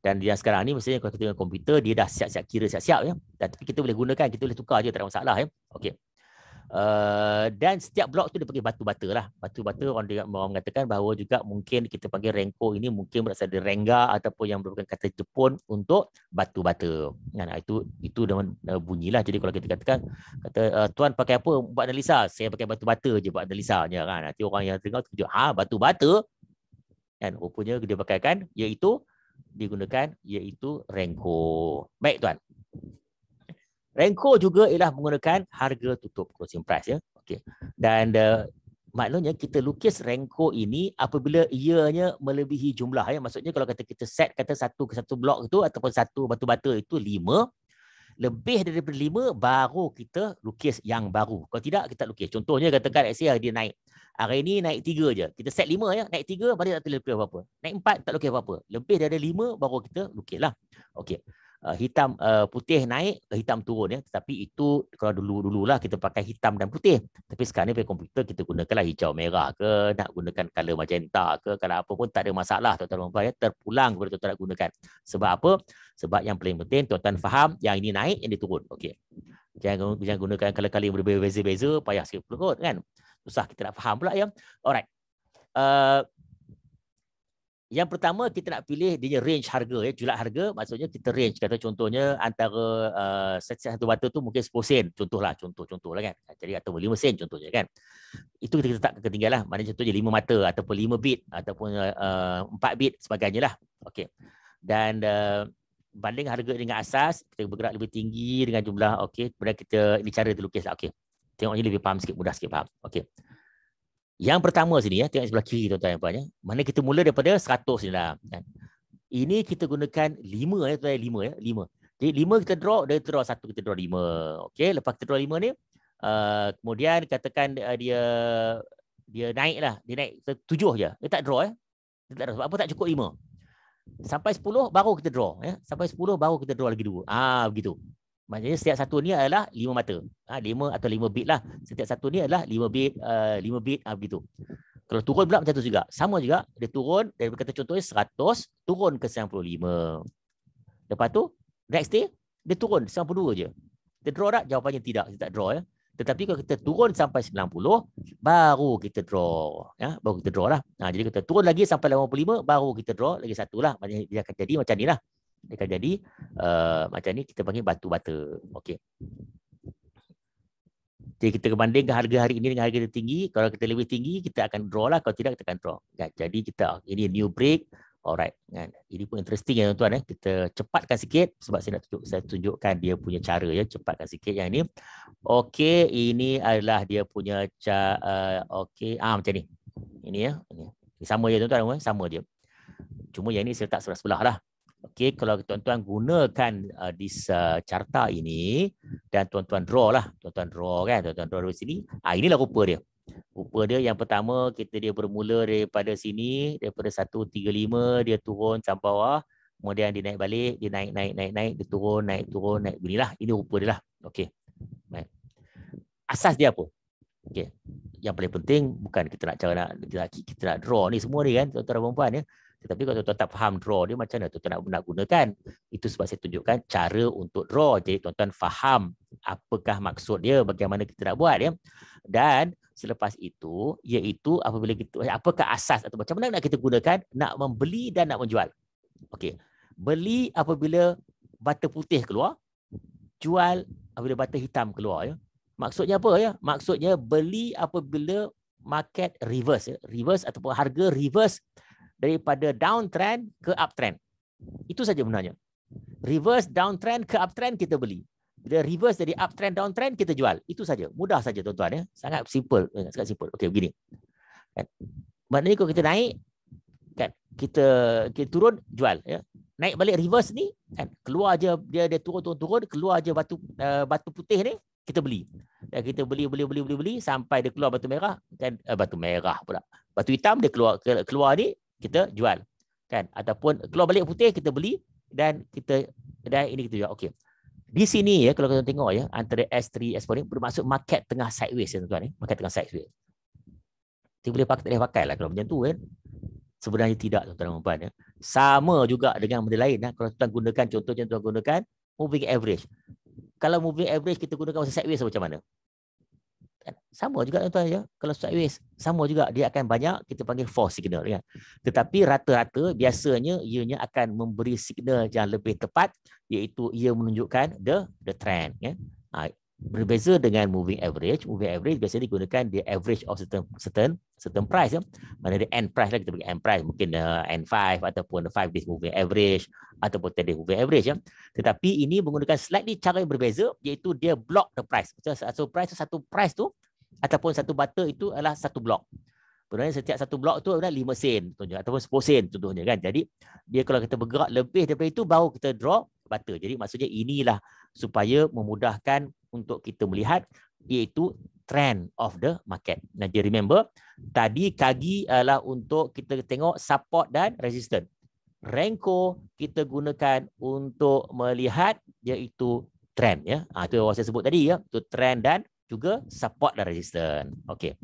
Dan yang sekarang ni mestinya kalau kita dengan komputer dia dah siap-siap kira siap-siap ya. Tapi kita boleh gunakan, kita boleh tukar je, tak ada masalah ya. Okey. Dan setiap blok tu dia panggil batu-bata lah. Batu-bata orang mengatakan bahawa juga mungkin kita panggil Renko ini mungkin berasal dari Renga ataupun yang merupakan kata Jepun untuk batu-bata. Nah, itu dengan bunyilah. Jadi kalau kita kata tuan pakai apa buat analisa? Saya pakai batu-bata je buat analisanya kan. Nanti orang yang dengar terkejut, batu-bata? Dan rupanya dia pakaikan iaitu digunakan iaitu Renko. Baik tuan. Renko juga ialah menggunakan harga tutup closing price ya. Okey. Dan maknanya kita lukis Renko ini apabila ianya melebihi jumlah ya. Maksudnya kalau kita set satu blok itu ataupun satu batu-bata itu 5, lebih daripada 5 baru kita lukis yang baru. Kalau tidak kita lukis. Contohnya katakan dia naik. Hari ini naik 3 je. Kita set 5 ya. Naik 3 baru tak lukis apa-apa. Naik 4 tak lukis apa-apa. Lebih dari 5 baru kita lukislah. Okey. Hitam putih naik, hitam turun ya. Tetapi itu kalau dululah kita pakai hitam dan putih. Tapi sekarang ni pakai komputer kita gunakanlah hijau merah ke, nak gunakan color magenta ke, kalau apa pun tak ada masalah tuan-tuan ya. Terpulang kepada tuan-tuan nak gunakan. Sebab apa? Sebab yang paling penting tuan-tuan faham yang ini naik, yang ini turun. Okey. Jangan gunakan color-color yang berbeza-beza, payah sikit pula kan. Susah kita nak faham pula ya. Alright. Yang pertama kita nak pilih dia range harga ya, julat harga. Maksudnya kita range, kata contohnya antara satu batu tu mungkin 10 sen, contohlah kan. Jadi atau 5 sen contohnya kan. Itu kita letak ketinggalan. Maknanya contohnya 5 mata ataupun 5 bit ataupun 4 bit sebagainya lah. Okey. Dan banding harga dengan asas, kita bergerak lebih tinggi dengan jumlah. Okey, kemudian kita ini cara dilukis lah. Okey. Tengok ni lebih faham sikit, mudah sikit faham. Okey. Yang pertama sini ya, tengok sebelah kiri tuan-tuan yang punya. Mana kita mula daripada 100 ni lah. Ini kita gunakan 5 ya, tuan-tuan 5 ya, 5. Jadi 5 kita draw, dari draw 1 kita draw 5. Okey, lepas kita draw 5 ni, kemudian katakan dia naik lah, dia naik 7 je. Dia tak draw ya. Dia tak draw. Sebab apa tak cukup 5. Sampai 10 baru kita draw ya. Sampai 10 baru kita draw lagi 2. Begitu. Maksudnya setiap satu ni adalah 5 mata. 5 atau 5 bit lah. Setiap satu ni adalah 5 bit, 5 bit begitu. Kalau turun pula macam tu juga. Sama juga, dia turun, dari kata contohnya 100, turun ke 95. Lepas tu, next day, dia turun 92 je. Kita draw tak? Jawapannya tidak, kita tak draw ya. Tetapi kalau kita turun sampai 90, baru kita draw. Ya? Baru kita draw lah. Jadi kita turun lagi sampai 85, baru kita draw lagi satu lah. Maksudnya dia akan jadi macam ni lah. Dia akan jadi macam ni, kita panggil batu bata. Okey. Jadi kita bandingkan harga hari ini dengan harga yang tinggi. Kalau kita lebih tinggi, kita akan draw lah. Kalau tidak, kita akan draw. Jadi kita, ini new break. Alright. Ini pun interesting ya tuan-tuan. Kita cepatkan sikit sebab saya tunjukkan dia punya cara ya. Cepatkan sikit yang ini. Okey, ini adalah dia punya okey, macam ni. Ini ya. Ini sama je tuan-tuan, sama je. Cuma yang ini saya letak sebelah-sebelah lah. Okey, kalau tuan-tuan gunakan carta ini dan tuan-tuan draw lah. Tuan-tuan draw kan, tuan-tuan draw dari sini. Inilah rupa dia. Rupa dia yang pertama, dia bermula daripada sini, daripada 135, dia turun sampai bawah. Kemudian dia naik balik, dia naik, dia turun, naik. Beginilah, ini rupa dia lah. Okey. Baik. Asas dia apa? Okey. Yang paling penting bukan kita nak draw ni semua ni kan, tuan-tuan dan puan ya. Tetapi kalau tuan-tuan tak faham draw dia macam mana tuan-tuan nak gunakan. Itu sebab saya tunjukkan cara untuk draw. Jadi tuan-tuan faham apakah maksud dia, bagaimana kita nak buat ya. Dan selepas itu, iaitu apabila kita, apakah asas atau macam mana nak kita gunakan, nak membeli dan nak menjual. Okey. Beli apabila bata putih keluar, jual apabila bata hitam keluar ya. Maksudnya apa ya? Maksudnya beli apabila market reverse ya. Reverse ataupun harga reverse daripada downtrend ke uptrend. Itu saja benarnya. Reverse downtrend ke uptrend kita beli. Bila reverse dari uptrend downtrend kita jual. Itu saja. Mudah saja tuan-tuan ya. Sangat simple, sangat simple. Okey, begini. Kan? Maknanya kalau kita naik kan, kita turun jual ya. Naik balik reverse ni kan, keluar aja dia turun, keluar aja batu putih ni, kita beli. Dan kita beli sampai dia keluar batu merah kan, batu merah pula. Batu hitam dia keluar ni, kita jual kan, ataupun keluar balik putih kita beli dan ini kita jual. Okey, di sini ya, kalau kita tengok ya, antara S3 S4 ni bermaksud market tengah sideways ya tuan-tuan, market tengah sideways. Dia boleh pakai lah kalau macam tu kan. Sebenarnya tidak tuan-tuan dan puan ya. Sama juga dengan benda lain ya. Kalau tuan gunakan, contohnya tuan gunakan moving average. Kalau moving average kita gunakan masa sideways macam mana? Sama juga tuan-tuan ya. Kalau sideways sama juga, dia akan banyak kita panggil false signal ya. Tetapi rata-rata biasanya ianya akan memberi signal yang lebih tepat, iaitu ia menunjukkan the trend ya. Berbeza dengan moving average. Moving average biasanya digunakan the average of certain price ya. Mana dia end price lah, kita bagi end price, mungkin N5 ataupun the 5 days moving average ataupun 10 day moving average ya. Tetapi ini menggunakan slightly cara yang berbeza, iaitu dia block the price. Satu price tu ataupun satu bata itu adalah satu blok. Sebenarnya setiap satu blok tu adalah 5 sen contohnya, ataupun 10 sen contohnya kan. Jadi dia kalau kita bergerak lebih daripada itu, baru kita draw bata. Jadi maksudnya inilah supaya memudahkan untuk kita melihat, iaitu trend of the market. Nah, jadi remember tadi kaki adalah untuk kita tengok support dan resistance. Renko kita gunakan untuk melihat iaitu trend ya. Itu yang saya sebut tadi ya, itu trend dan juga support dan resistance. Okey.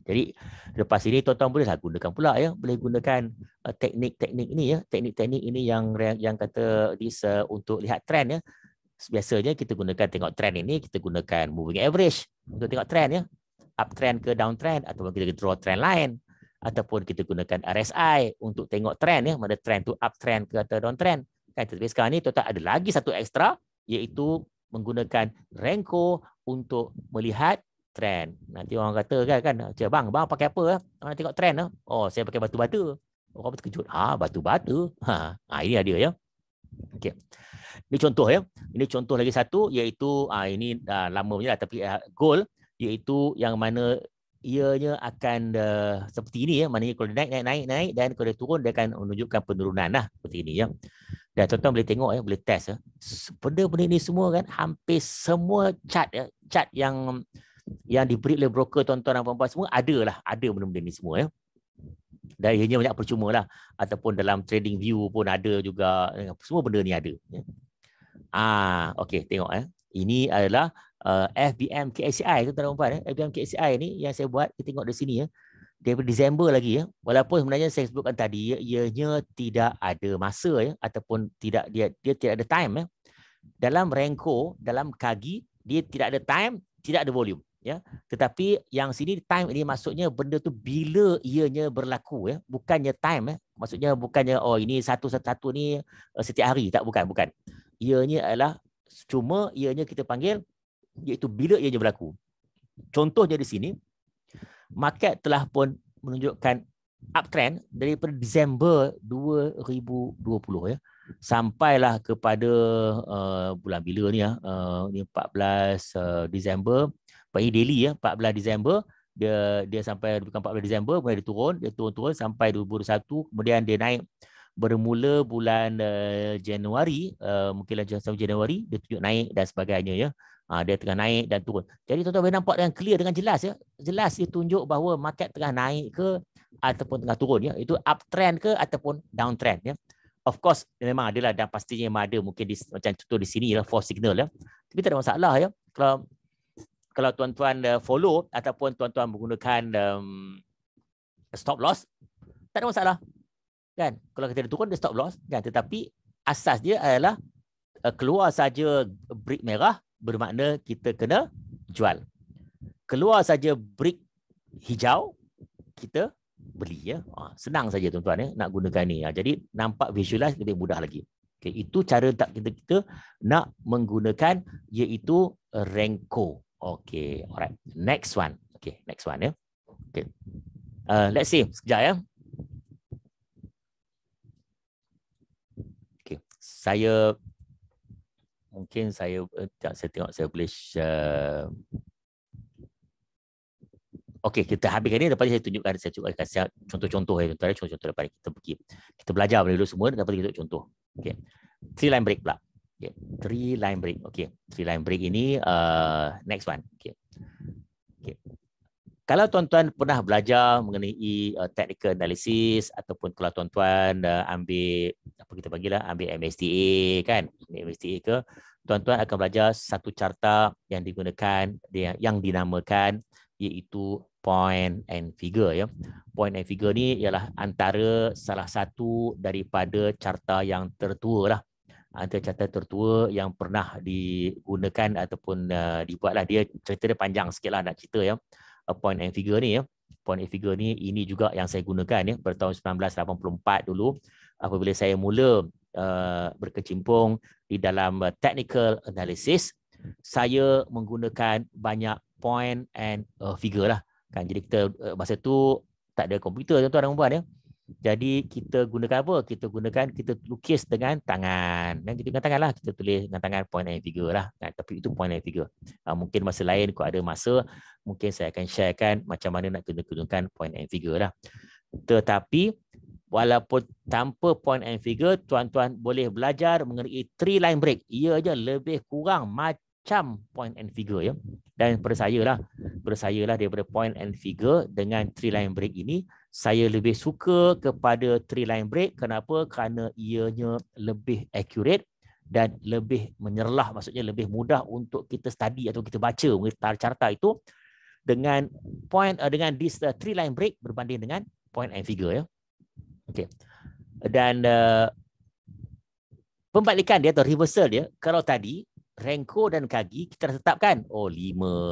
Jadi lepas ini tuan-tuan bolehlah gunakan pula ya, boleh gunakan teknik-teknik ini ya, teknik-teknik ini yang kata untuk lihat trend ya. Biasanya kita gunakan tengok trend ini, kita gunakan moving average untuk tengok trend ya, uptrend ke downtrend, ataupun kita draw trend line, ataupun kita gunakan RSI untuk tengok trend ya, mana trend tu uptrend ke atau downtrend. Kan, tapi sekarang ni tuan-tuan ada lagi satu ekstra, iaitu menggunakan Renko untuk melihat trend. Nanti orang kata kan, bang pakai apa? Orang tengok trend. Oh, saya pakai batu bata. Orang terkejut. Batu bata. Ini ada ya. Okey. Ini contoh ya. Ini contoh lagi satu, iaitu ini lama punya lah, tapi gold, iaitu yang mana ianya akan seperti ini ya. Maknanya kalau dia naik dan kalau dia turun, dia akan menunjukkan penurunan lah seperti ini ya. Dan tuan-tuan boleh tengok ya, boleh test ya. Benda-benda ini semua kan, hampir semua chart ya, chart yang diberi oleh broker tuan-tuan dan puan-puan semua ada benda-benda ini semua ya. Dan ianya banyak percuma lah, ataupun dalam trading view pun ada juga, semua benda ni ada ya. Okey, tengok Ini adalah FBM KSCI tu tuan-tuan dan puan. FBM KSCI ni yang saya buat, kita tengok di sini daripada Disember lagi Walaupun sebenarnya saya sebutkan tadi ianya tidak ada masa ataupun tidak dia tidak ada time Dalam Renko, dalam Kagi, dia tidak ada time, tidak ada volume Tetapi yang sini time ini maksudnya benda tu bila ianya berlaku bukannya time Maksudnya bukannya ini satu-satu ni setiap hari, bukan. Ianya adalah cuma ianya kita panggil iaitu bila ianya berlaku. Contohnya di sini market telah pun menunjukkan uptrend daripada Disember 2020 sampailah kepada bulan bila ni ni 14 Disember bagi daily 14 Disember dia sampai bukan 14 Disember kemudian dia turun sampai 2021 kemudian dia naik bermula bulan Januari mungkinlah sampai Januari dia tunjuk naik dan sebagainya dia tengah naik dan turun. Jadi tuan-tuan boleh nampak dengan clear dengan jelas jelas dia tunjuk bahawa market tengah naik ke ataupun tengah turun Itu uptrend ke ataupun downtrend Of course memang adalah dan pastinya memang ada mungkin macam contoh di sini false signal Tapi tak ada masalah kalau tuan-tuan follow ataupun tuan-tuan menggunakan stop loss tak ada masalah. Kan? Kalau kita ada turun dia stop loss kan, tetapi asas dia adalah keluar saja brick merah bermakna kita kena jual. Keluar saja brick hijau kita beli senang saja tuan-tuan nak gunakan ni. Jadi nampak visualize lebih mudah lagi. Okay, itu cara tak kita nak menggunakan iaitu Renko. Okay, alright. Next one. Okay, next one Okay. Let's see sekejap Saya tengok saya boleh share. Okey, kita habiskan ni lepas ni saya tunjukkan contoh-contoh contoh lepas ni kita belajar dulu semua lepas kita contoh. Okey. 3 line break pula. Okey, 3 line break. Okey, 3 line break ini next one. Okey. Kalau tuan-tuan pernah belajar mengenai technical analysis ataupun kalau tuan-tuan ambil apa kita panggil ambil MSTA kan, MSTA ke, tuan-tuan akan belajar satu carta yang digunakan yang dinamakan iaitu point and figure Point and figure ni ialah antara salah satu daripada carta yang tertua antara carta tertua yang pernah digunakan ataupun dibuatlah. Dia cerita dia panjang sikitlah nak cerita point and figure ni Point and figure ni ini juga yang saya gunakan pada tahun 1984 dulu apabila saya mula berkecimpung di dalam technical analysis. Saya menggunakan banyak point and figure kan. Jadi kita masa tu tak ada komputer tuan-tuan dan puan Jadi kita gunakan apa? Kita lukis dengan tangan. Dan kita dengan tangan kita tulis dengan tangan point and figure kan? Tapi itu point and figure. Mungkin masa lain kalau ada masa mungkin saya akan sharekan macam mana nak gunakan point and figure Tetapi walaupun tanpa point and figure, tuan-tuan boleh belajar mengenai 3 line break. Ia aja lebih kurang macam point and figure Dan pada saya lah daripada point and figure dengan 3 line break ini, saya lebih suka kepada 3 line break. Kenapa? Kerana ianya lebih accurate dan lebih menyerlah, maksudnya lebih mudah untuk kita study atau kita baca carta itu dengan this 3 line break berbanding dengan point and figure Okey. Dan pembalikan dia atau reversal dia, kalau tadi Renko dan Kagi kita dah tetapkan 5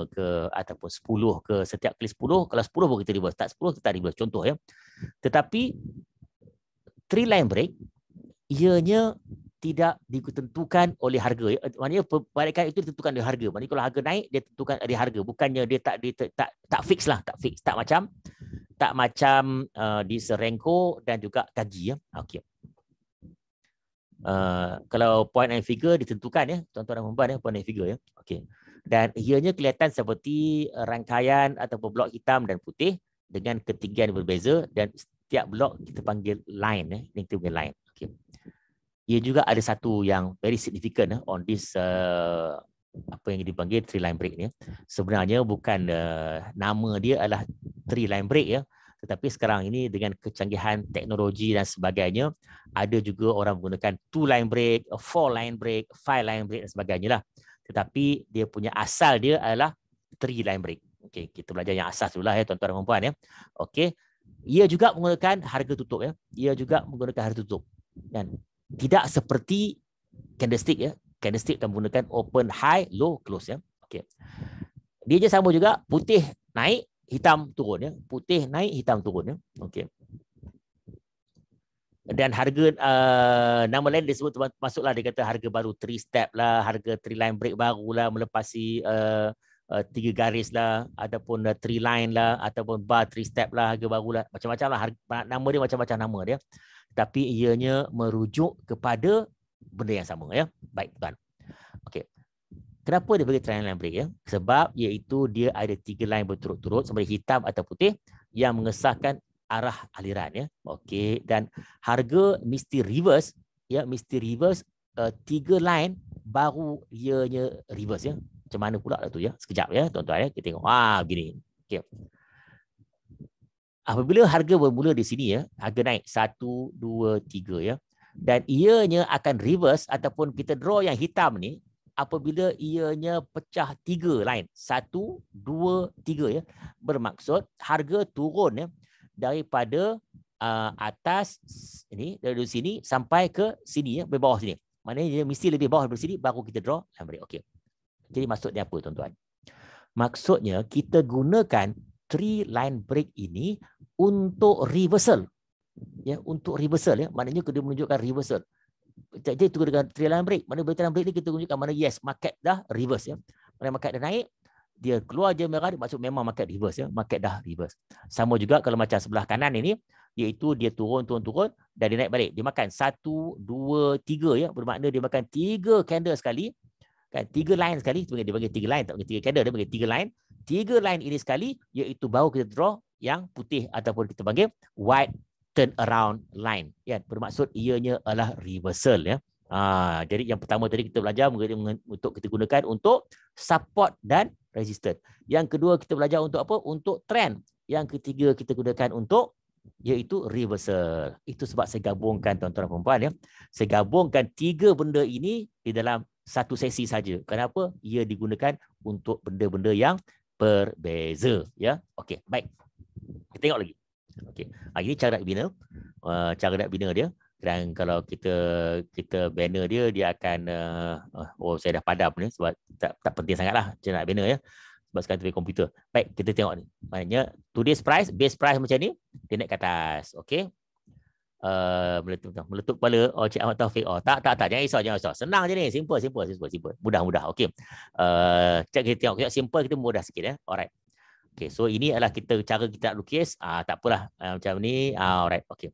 ke ataupun 10 ke, setiap kali 10, kalau 10 pun kita reverse, tak 10 kita reverse, contoh Tetapi 3 line break ianya tidak ditentukan oleh harga maknanya pembalikan itu ditentukan oleh harga. Maknanya kalau harga naik dia tentukan oleh harga, bukannya dia tak fix tak macam di Renko dan juga Kagi Okey. Kalau point and figure ditentukan tuan-tuan dan puan point and figure Okey. Dan ianya kelihatan seperti rangkaian ataupun blok hitam dan putih dengan ketinggian berbeza dan setiap blok kita panggil line ini kita panggil line. Okey. Ia juga ada satu yang very significant on this apa yang dipanggil 3 line break ni. Sebenarnya bukan nama dia adalah 3 line break Tetapi sekarang ini dengan kecanggihan teknologi dan sebagainya, ada juga orang menggunakan 2-line brake, 4-line brake, 5-line brake dan sebagainya lah. Tetapi dia punya asal dia adalah 3-line brake. Okey, kita belajar yang asas dululah ya tuan-tuan dan puan ya. Okey. Ia juga menggunakan harga tutup ya. Ia juga menggunakan harga tutup. Dan tidak seperti candlestick ya. Candlestick akan menggunakan open high, low, close ya. Okey. Dia je sama juga, putih naik, hitam turun ya. Putih naik, hitam turun ya. Okey. Dan harga nama lain disebut masuklah dia kata harga baru 3 step lah, harga 3-line break barulah melepasi 3 garis lah, ataupun 3 line lah, ataupun bar 3 step lah, harga barulah, macam-macam lah, nama dia macam-macam nama dia, tapi ianya merujuk kepada benda yang sama ya. Baik tuan. Okey. Kenapa dia bagi 3-line break ya? Sebab iaitu dia ada 3 line berturut-turut sama hitam atau putih yang mengesahkan arah aliran ya. Okey, dan harga mesti reverse ya, mesti reverse 3 line baru ianya reverse ya. Macam mana pula lah tu ya? Sekejap ya tuan-tuan ya. Kita tengok. Begini. Okey. Apabila harga bermula di sini ya, harga naik 1 2 3 ya. Dan ianya akan reverse ataupun kita draw yang hitam ni apabila ianya pecah 3 line. 1 2 3 ya. Bermaksud harga turun ya daripada atas ini, dari sini sampai ke sini ya, dari bawah sini. Maknanya dia mesti lebih bawah dari sini baru kita draw line break. Okey. Jadi maksudnya apa tuan-tuan? Maksudnya kita gunakan 3-line break ini untuk reversal. Ya, untuk reversal ya. Maknanya dia menunjukkan reversal. Jadi itu dengan 3-line break. Mana 3-line break ni kita tunjukkan mana yes, market dah reverse ya. Mana market dah naik, dia keluar je merah, maksud memang market reverse ya. Market dah reverse. Sama juga kalau macam sebelah kanan ini, iaitu dia turun dan dia naik balik. Dia makan 1 2 3 ya. Bermakna dia makan 3 candle sekali. Kan 3 line sekali, dia bagi 3 line, tak bagi 3 candle, dia bagi 3 line. 3 line ini sekali, iaitu baru kita draw yang putih ataupun kita panggil white turn around line. Ya, bermaksud ianya adalah reversal ya. Jadi yang pertama tadi kita belajar untuk kita gunakan untuk support dan resistance. Yang kedua kita belajar untuk apa? Untuk trend. Yang ketiga kita gunakan untuk iaitu reversal. Itu sebab saya gabungkan tuan-tuan dan puan ya. Saya gabungkan 3 benda ini di dalam satu sesi saja. Kenapa? Ia digunakan untuk benda-benda yang berbeza ya. Okey, baik. Kita tengok lagi. Okey. Ini cara nak bina. Cara nak bina dia. Dan kalau kita banner dia akan saya dah padam ni sebab tak penting sangatlah cara nak bina ya. Sebab sekarang tu komputer. Baik, kita tengok ni. Maknanya today's price, base price macam ni, dia naik ke atas. Okey. Meletup kepala. Cik Ahmad Taufik. Tak, jangan risau. Senang je ni, simple. Mudah. Okey. Kita tengok simple, kita mudah sikit ya. Alright. Okey, so ini adalah cara kita nak lukis. Tak apalah macam ni. Alright, okey.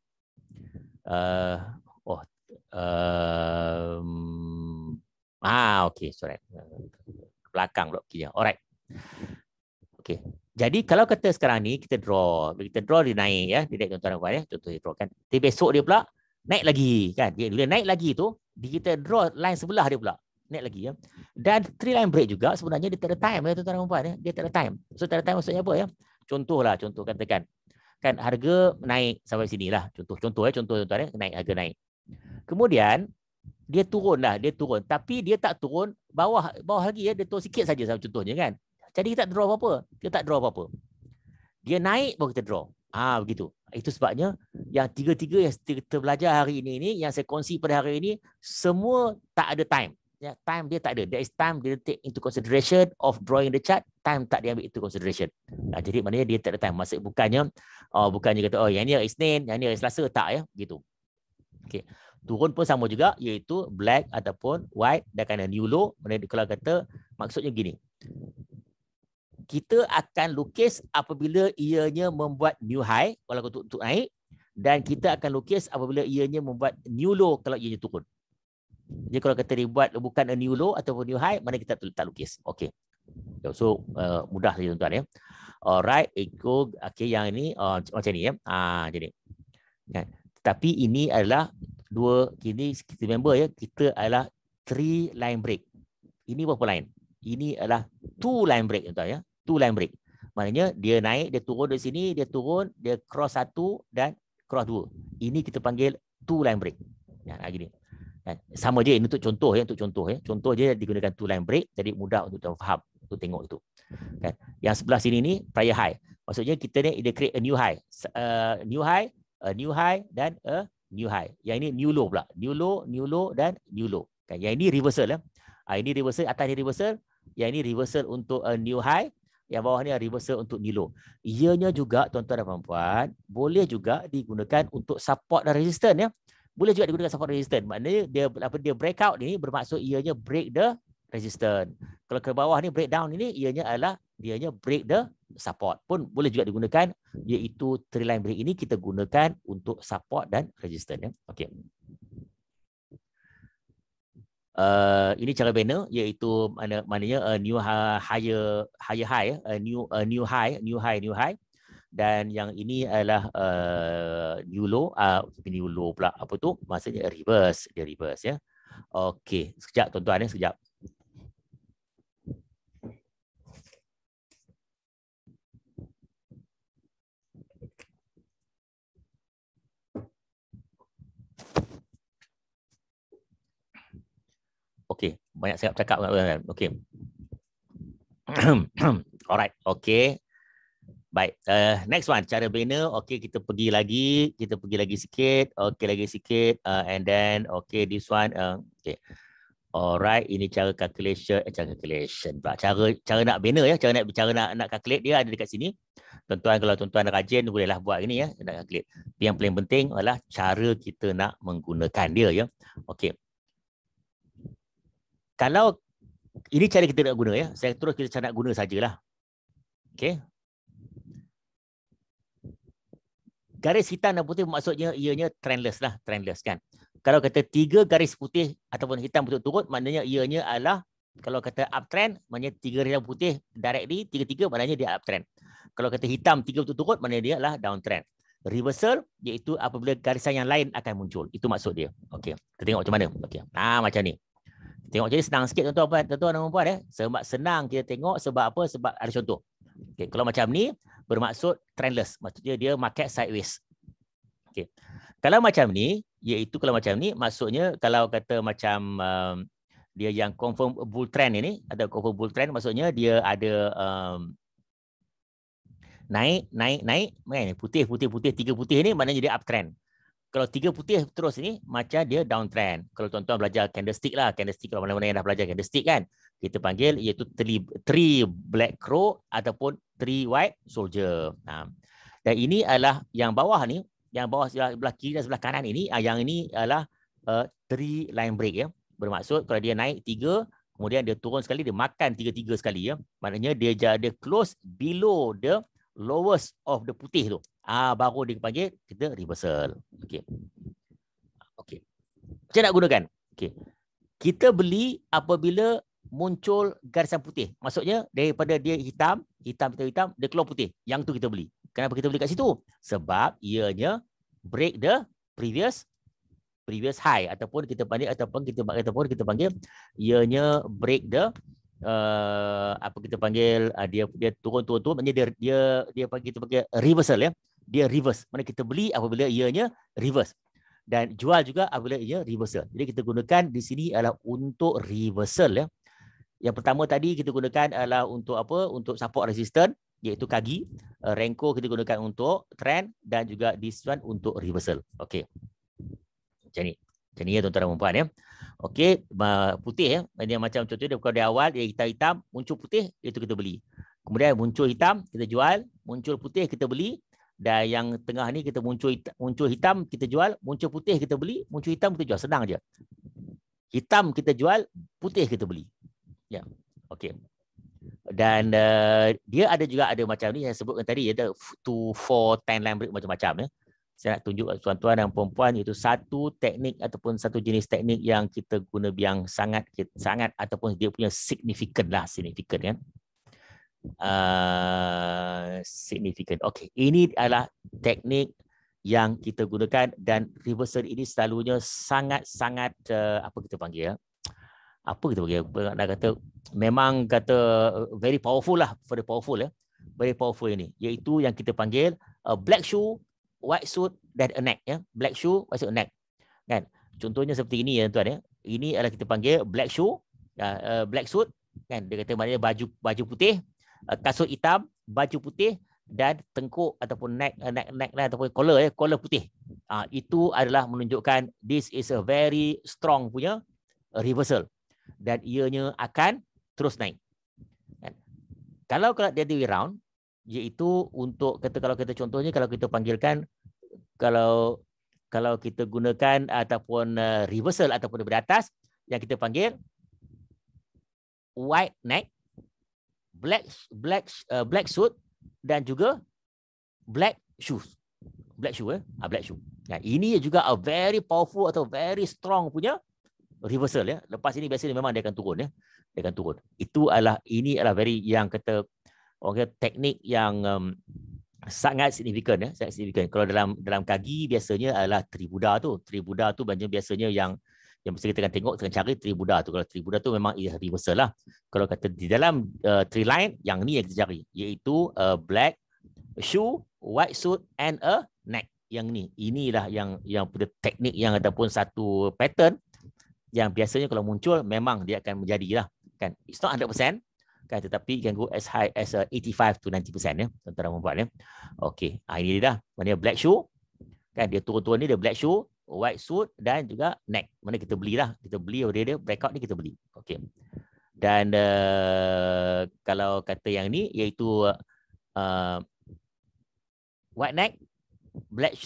Okey, sorry. Belakang pula kira. Alright. Okey. Jadi kalau kata sekarang ni kita draw dia naik ya, dia naik tuan-tuan dan puan ya, contoh dia draw kan. Tapi besok dia pula naik lagi kan. Dia naik lagi tu, kita draw line sebelah dia pula, naik lagi ya. Dan 3-line break juga sebenarnya dia tak ada time ya tuan-tuan dan puan ya. Dia tak ada time. So tak ada time maksudnya apa ya? Contoh katakan kan harga naik sampai sinilah. Contoh tuan-tuan ya, harga naik. Kemudian dia turun. Tapi dia tak turun bawah lagi ya, dia turun sikit saja contohnya kan. Jadi kita tak draw apa-apa. Dia naik baru kita draw. Begitu. Itu sebabnya yang tiga-tiga yang kita belajar hari ini yang saya kongsi pada hari ini semua tak ada time. Ya, time dia tak ada. There is time dia take into consideration of drawing the chart. Time tak dia ambil into consideration. Jadi maknanya dia tak ada time. Maksud bukannya kata yang ni hari Isnin, yang ni hari Selasa, tak ya. Gitu. Okey. Turun pun sama juga, iaitu black ataupun white dan kena new low. Kalau kata maksudnya gini. Kita akan lukis apabila ianya membuat new high kalau untuk naik, dan kita akan lukis apabila ianya membuat new low kalau ianya turun. Jadi kalau kata dia buat bukan a new low ataupun new high, mana kita tak lukis. Okey. So mudah saja tuan-tuan ya. Alright, okey yang ini macam ni ya. Jadi. Kan. Tetapi ini adalah kita member ya, kita adalah 3-line break. Ini berapa line? Ini adalah 2-line break tuan-tuan ya. 2-line break. Maknanya dia naik, dia turun dari sini, dia turun, dia cross 1 dan cross 2. Ini kita panggil two line break. Ya, gini. Sama je ini untuk contoh ya, untuk contoh ya. Contoh je digunakan two line break, jadi mudah untuk kita faham, untuk tengok itu. Kan? Yang sebelah sini ni prior high. Maksudnya kita ni dia create a new high. New high, a new high dan a new high. Yang ini new low pula. New low dan new low. Kan? Yang ini reversal ya. Ini reversal, atas ni reversal. Yang ini reversal untuk a new high. Yang bawah ni reversal untuk new low. Ianya juga tuan-tuan dan puan-puan boleh juga digunakan untuk support dan resistance ya. Boleh juga digunakan support resistance. Maknanya dia breakout ni bermaksud ianya break the resistance. Kalau ke bawah ni breakdown ini ianya break the support. Pun boleh juga digunakan, iaitu three line break ini kita gunakan untuk support dan resistance ya. Okey. Ini cara banner, iaitu maknanya new higher high, new high. Dan yang ini adalah new low pula, apa tu? Maksudnya reverse, dia reverse ya. Okey, sekejap tuan-tuan ya, sekejap. Okey, banyak saya cakap kan. Okey. Alright, okey. Baik, next one, cara banner. Okey, kita pergi lagi sikit. Okey, lagi sikit. And then, okey, this one. Okey. Alright, ini cara calculation. Cara nak banner ya. Cara nak calculate dia ada dekat sini. Tuan-tuan, kalau tuan-tuan rajin, bolehlah buat ini ya. Nak calculate. Yang paling penting adalah cara kita nak menggunakan dia ya. Okey. Kalau ini cara kita nak guna ya. Saya terus kita cara nak guna sajalah. Okey. Garis hitam dan putih maksudnya ianya trendless lah, trendless kan. Kalau kata 3 garis putih ataupun hitam berturut-turut, maknanya ianya adalah, kalau kata uptrend, maknanya 3 garis hitam putih directly, 3-3 maknanya dia uptrend. Kalau kata hitam 3 berturut-turut, maknanya dia adalah downtrend. Reversal iaitu apabila garisan yang lain akan muncul. Itu maksud dia. Okey. Kita tengok macam mana. Okey. Macam ni. Tengok jadi senang sikit tuan-tuan dan puan ya. Sebab senang kita tengok, sebab apa? Sebab ada contoh. Okey, kalau macam ni bermaksud trendless. Maksudnya dia market sideways. Okey. Kalau macam ni, iaitu kalau macam ni maksudnya kalau kata macam dia yang confirm bull trend ini, ada confirm bull trend maksudnya dia ada naik kan, putih 3 putih ni maknanya dia uptrend. Kalau 3 putih terus ni macam dia downtrend. Kalau tuan-tuan belajar candlestick lah, candlestick kalau mana-mana yang dah belajar candlestick kan, kita panggil iaitu 3 black crow ataupun 3 white soldier. Dan ini adalah yang bawah ni, yang bawah sebelah kiri dan sebelah kanan ini, yang ini adalah 3 line break ya. Bermaksud kalau dia naik 3, kemudian dia turun sekali, dia makan 3 sekali ya. Maknanya dia close below the lowest of the putih tu. Baru dia panggil kita reversal. Okey. Okey. Macam nak gunakan? Okey. Kita beli apabila muncul garisan putih. Maksudnya daripada dia hitam, dia keluar putih. Yang tu kita beli. Kenapa kita beli kat situ? Sebab ianya break the previous high ataupun kita panggil ianya break the kita panggil dia turun maknanya dia panggil reversal ya. Dia reverse. Mana kita beli apabila ianya reverse. Dan jual juga apabila ia reversal. Jadi kita gunakan di sini adalah untuk reversal ya. Yang pertama tadi kita gunakan adalah untuk apa? Untuk support resistance, iaitu kaki. Renko kita gunakan untuk trend dan juga this one untuk reversal. Okey. Macam ni. Macam ni ya tuan-tuan dan puan ya. Okey, putih ya. Ini macam contohnya kalau di awal dia hitam, muncul putih, itu kita beli. Kemudian muncul hitam, kita jual, muncul putih kita beli. Dan yang tengah ni kita muncul hitam kita jual, muncul putih kita beli, muncul hitam kita jual. Senang je. Hitam kita jual, putih kita beli. Ya. Okey. Dan dia ada macam ni yang sebutkan tadi, ada 2, 4, 10 line break macam-macam ya. Saya nak tunjuk tuan-tuan dan puan-puan iaitu satu teknik ataupun satu jenis teknik yang kita guna yang sangat ataupun dia punya signifikan kan. Significant. Okey, ini adalah teknik yang kita gunakan dan reversal ini selalunya sangat-sangat apa kita panggil ya? Apa kita panggil? Nak kata memang kata very powerful lah, very powerful ya. very powerful ini, iaitu yang kita panggil black shoe, white suit dan a neck ya. Black shoe, white suit, a neck. Kan? Contohnya seperti ini ya tuan ya. Ini adalah kita panggil black shoe, black suit kan. Dia kata maknanya baju putih, kasut hitam, baju putih dan tengkuk ataupun neck ataupun collar putih. Itu adalah menunjukkan this is a very strong punya reversal dan ianya akan terus naik. Kalau dia the way round, iaitu untuk kalau kita contohnya kalau kita panggilkan kalau kita gunakan ataupun reversal ataupun daripada atas yang kita panggil white neck, black suit dan juga black shoes. Black shoe black shoe. Nah, ini juga a very powerful atau very strong punya reversal ya. Lepas ini biasanya memang dia akan turun ya. Dia akan turun. Ini adalah very yang kata orang kata teknik yang sangat signifikan ya, sangat signifikan. Kalau dalam kagi biasanya adalah Tribuddha tu. Tribuddha tu biasanya yang bisa kita akan tengok dengan cara Tribuddha tu. Kalau Tribuddha tu memang ia reversal lah. Kalau kata di dalam three line yang ni yang kita cari, iaitu black shoe, white suit and a neck. Yang ni, inilah yang punya teknik yang ataupun satu pattern yang biasanya kalau muncul memang dia akan menjadilah kan. It's not 100% kan, tetapi can go as high as 85 to 90% ya, tuan-tuan dan puan-puan ya. Okey, ini dia dah. Maknanya black shoe kan, dia turun-turun ni dia black shoe, white suit dan juga neck. Mana kita belilah. Kita beli dia breakout ni kita beli. Okey. Dan kalau kata yang ni iaitu white neck,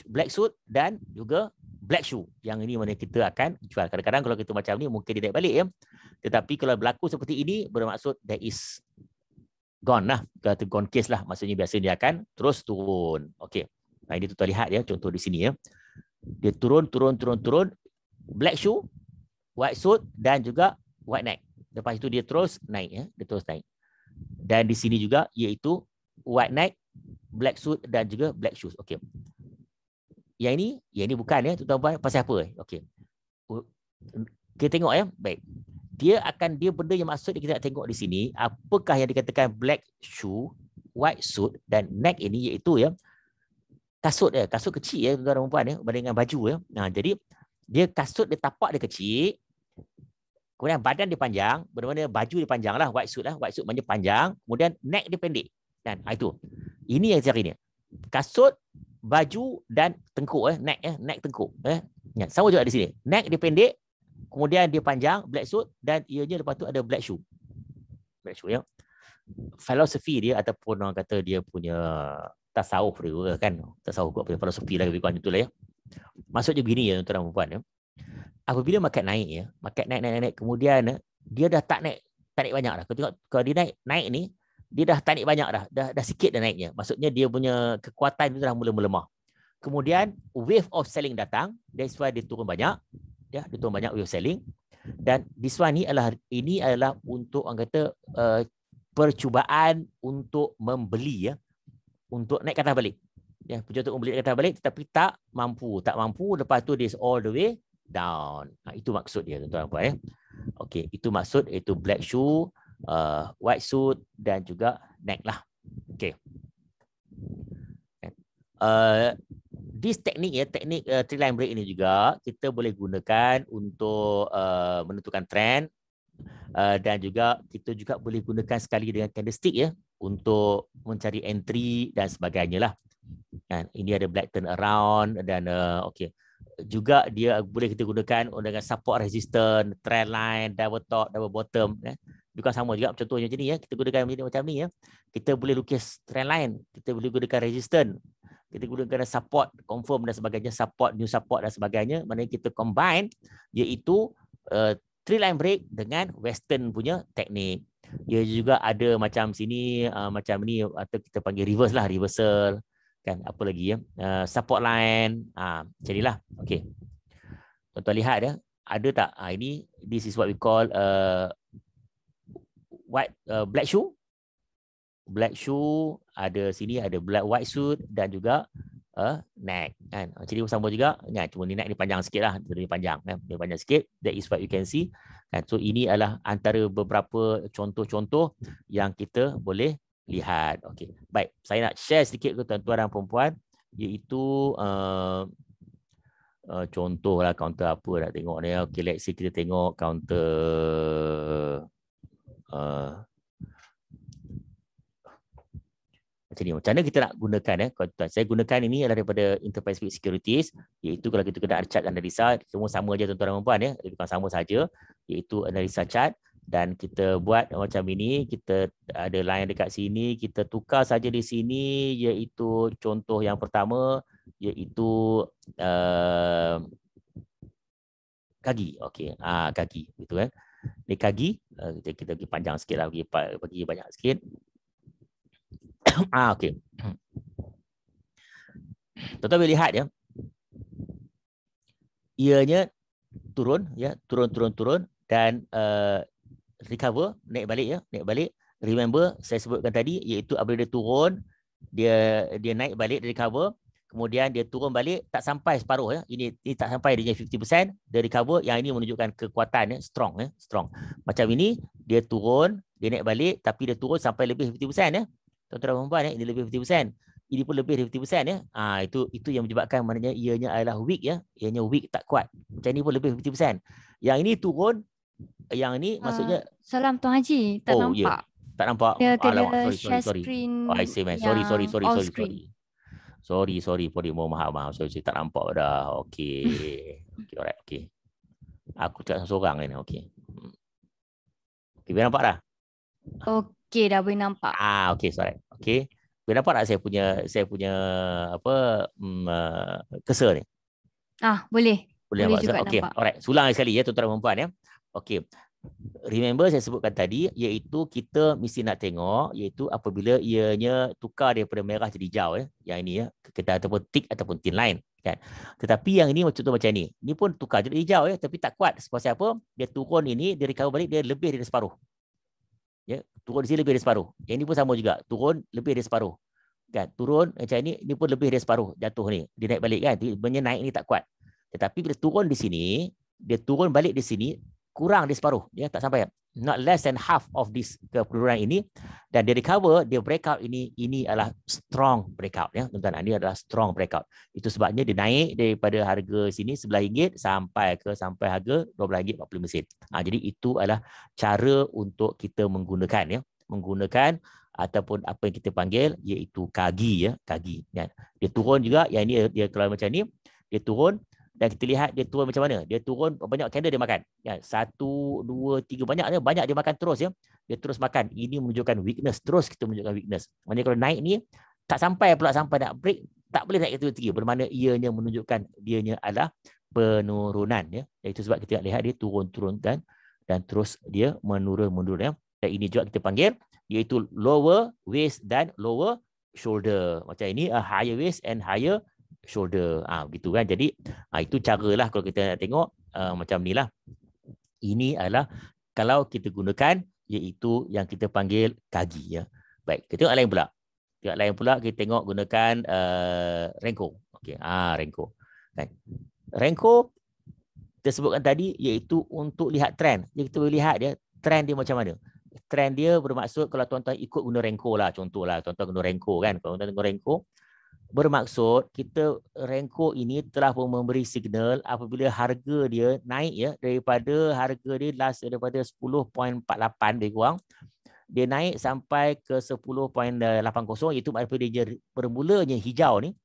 black suit dan juga black shoe. Yang ini mana kita akan jual. Kadang-kadang kalau kita macam ni mungkin dia naik balik ya. Tetapi kalau berlaku seperti ini bermaksud that is gone lah. Kata gone case lah. Maksudnya biasa dia akan terus turun. Okey. Nah, ini tuan lihat ya, contoh di sini ya. Dia turun. Black shoe, white suit dan juga white neck. Lepas itu dia terus naik ya. Dia terus naik. Dan di sini juga iaitu white neck, black suit dan juga black shoes. Okey. Yang ini bukan ya, tuan-tuan, pasal apa? Okey. Kita tengok ya. Baik. Dia benda yang maksud kita nak tengok di sini, apakah yang dikatakan black shoe, white suit dan neck ini, iaitu ya kasut kecil ya, tuan-tuan dan puan ya, berbanding dengan baju ya. Nah, jadi dia kasut dia tapak dia kecil. Kemudian badan dia panjang, bermakna baju dia panjang lah, white suit maknanya panjang, kemudian neck dia pendek. Dan itu. Ini yang cari ni. Kasut, baju dan tengkuk neck tengkuk Ya, sama juga di sini. Neck dia pendek, kemudian dia panjang, black suit dan ianya lepas tu ada black shoe. Black shoe ya. Filosofi dia ataupun orang kata dia punya tasawuf dia kan. Tasawuf buat punya filosofi lah lebih kurang itulah ya. Maksudnya begini ya tuan-tuan dan puan ya. Apabila market naik ya, market naik kemudian dia dah tak naik banyak dah. Kau tengok kalau dia naik ni dia dah tak naik banyak dah sikit dah naiknya. Maksudnya dia punya kekuatan itu dah mula melemah. Kemudian wave of selling datang, that's why dia turun banyak. Ya, dia turun banyak wave selling. Dan this one ini adalah untuk orang kata percubaan untuk membeli ya, untuk naik ke atas balik. Ya, percubaan untuk membeli naik ke atas balik tetapi tak mampu, lepas tu dia all the way down. Itu maksud dia tuan-tuan ya. Okey, itu maksud iaitu black shoe, white suit dan juga neck lah. Okey. This teknik three line break ini juga kita boleh gunakan untuk menentukan trend dan juga kita juga boleh gunakan sekali dengan candlestick ya untuk mencari entry dan sebagainya lah. Kan, ini ada black turn around dan okey. Juga dia boleh kita gunakan dengan support resistance, trend line, double top, double bottom ya. Bukan sama juga contohnya macam ni ya. Kita gunakan macam ni ya. Kita boleh lukis trend line, kita boleh gunakan resistance, kita gunakan support, confirm dan sebagainya, support, new support dan sebagainya. Maknanya kita combine iaitu three line break dengan western punya teknik. Dia juga ada macam sini macam ni atau kita panggil reverse lah, reversal kan, apa lagi ya, support line macam inilah. Okey, tuan-tuan lihat ya, ada tak ini, this is what we call white black shoe. Black shoe ada sini, ada black white suit dan juga neck kan. Jadi sama juga kan, cuma ni neck ni panjang sikit lah, dia panjang kan, dia panjang sikit. That is what you can see kan. So ini adalah antara beberapa contoh-contoh yang kita boleh lihat. Okey. Baik, saya nak share sedikit ke tuan-tuan dan puan-puan, iaitu contohlah kaunter apa nak tengok ni. Okey, let's say kita tengok kaunter macam ni. Macam mana kita nak gunakan tuan-tuan? Saya gunakan ini adalah daripada Enterprise Securities, iaitu kalau kita kena chart analisa, semua sama aja tuan-tuan dan puan-puan ya, lebih kurang sama saja, iaitu analisa chart. Dan kita buat macam ini, kita ada line dekat sini, kita tukar saja di sini, iaitu contoh yang pertama, iaitu kaki. Okey, kaki gitu kan. Ni kaki, kita pergi panjang sikit lah, bagi banyak sikit. Okey. Tuan-tuan boleh lihat ya. Ianya turun ya, turun dan recover, naik balik ya, naik balik. Remember saya sebutkan tadi, iaitu apabila dia turun, dia naik balik, dia recover, kemudian dia turun balik, tak sampai separuh ya. Ini tak sampai dia 50%, dia recover. Yang ini menunjukkan kekuatan ya, strong ya, strong. Macam ini dia turun, dia naik balik, tapi dia turun sampai lebih 50% ya. Tuan-tuan dan puan ya, ini lebih 50%. Ini pun lebih 50% ya. Itu yang menyebabkan maknanya ianya adalah weak ya. Ianya weak, tak kuat. Macam ini pun lebih 50%. Yang ini turun, yang ini maksudnya Salam Tuan Haji, tak nampak. Yeah. Tak nampak. Dia kena Alamak, share sorry. screen. I see man. Sorry. Sorry. Mohon maaf. Sorry, tak nampak dah. Okey. Alright, okey. Aku cakap seorang ni. Okey. Okey, boleh nampak dah? Okey, dah boleh nampak. Okey, sorry. Okey. Boleh nampak tak saya punya apa cursor ni? Boleh. Boleh nampak juga. Okey. Alright, ulang sekali ya tuan-tuan dan puan ya. Okey. Remember saya sebutkan tadi, iaitu kita mesti nak tengok, iaitu apabila ianya tukar daripada merah jadi hijau ya. Yang ini ya, kita ataupun tick ataupun thin line kan. Tetapi yang ini contoh macam ni. Ini pun tukar jadi hijau ya, tapi tak kuat. Sebab apa? Dia turun ini, dia recover balik, dia lebih dari separuh. Ya, turun di sini lebih dari separuh. Yang ini pun sama juga, turun lebih dari separuh. Kan? Turun macam ini pun lebih dari separuh jatuh ni. Dia naik balik kan. Dia naik ni tak kuat. Tetapi bila turun di sini, dia turun balik di sini, kurang di separuh, ya, tak sampai, not less than half of this penurunan ini, dan dia recover, dia breakout ini adalah strong breakout ya tuan-tuan. Ini adalah strong breakout. Itu sebabnya dia naik daripada harga sini RM11 sampai harga RM12.40. Jadi itu adalah cara untuk kita menggunakan ataupun apa yang kita panggil iaitu kagi ya, kagi kan. Dia turun juga, yang ini dia kalau macam ni, dia turun. Dan kita lihat dia turun macam mana. Dia turun, banyak candle dia makan. Ya, 1, 2, 3, banyak dia makan terus ya. Dia terus makan. Ini menunjukkan weakness. Terus kita menunjukkan weakness. Maksudnya kalau naik ni, tak sampai nak break, tak boleh naik ke tinggi. Bermakna ianya menunjukkan dianya adalah penurunan ya. Itu sebab kita lihat dia turun dan terus dia menurun ya. Dan ini juga kita panggil iaitu lower waist dan lower shoulder. Macam ini a higher waist and higher shoulder. Begitu kan. Jadi itu caralah kalau kita nak tengok macam ni lah. Ini adalah kalau kita gunakan iaitu yang kita panggil kagi ya. Baik, kita tengok lain pula. Kita tengok gunakan Renko. Okey, Renko. Kan. Renko kita sebutkan tadi iaitu untuk lihat trend. Jadi kita boleh lihat dia trend dia macam mana. Trend dia bermaksud kalau tuan-tuan ikut guna Renko lah, contohlah tuan-tuan guna Renko kan. Kalau tuan-tuan guna Renko, bermaksud kita Renko ini telah pun memberi signal apabila harga dia naik ya, daripada harga dia last daripada 10.48 lebih kurang, dia naik sampai ke 10.80, iaitu apabila dia bermulanya hijau ni,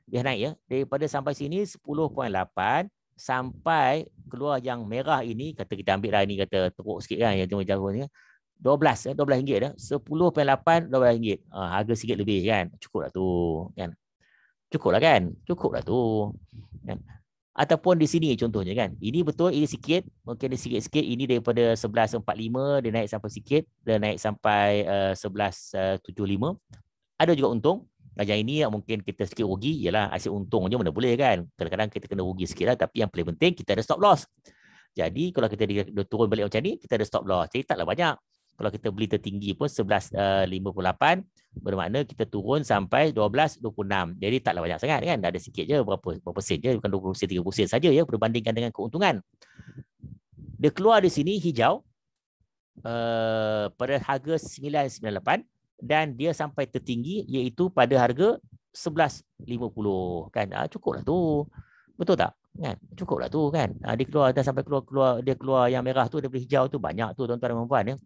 dia naik ya, daripada sampai sini 10.8 sampai keluar yang merah ini, kata kita ambil lah ni, kata teruk sikit kan, yang jauh ni RM12 dah. 10.8 RM12. Harga sikit lebih kan. Cukup lah tu kan. Cukup lah tu kan. Ataupun di sini contohnya kan. Ini betul, ini sikit, mungkin dia sikit-sikit, ini daripada 11.45 dia naik sampai sikit, dia naik sampai 11.75. Ada juga untung. Yang ini mungkin kita sikit rugi, ialah asyik untung je mana boleh kan. Kadang-kadang kita kena rugi sikit lah, tapi yang paling penting kita ada stop loss. Jadi kalau kita turun balik macam ni, kita ada stop loss. Jadi taklah banyak. Kalau kita beli tertinggi pun 11.58, bermakna kita turun sampai 12.26. Jadi taklah banyak sangat kan. Dah ada sikit je, berapa sen je, bukan 20 sen, 30 sen saja ya, berbandingkan dengan keuntungan. Dia keluar di sini hijau pada harga 9.98, dan dia sampai tertinggi iaitu pada harga 11.50 kan. Cukuplah tu. Betul tak? Kan? Cukuplah tu kan. Dia keluar dah sampai keluar dia keluar yang merah tu daripada hijau tu banyak tu tuan-tuan dan puan ya.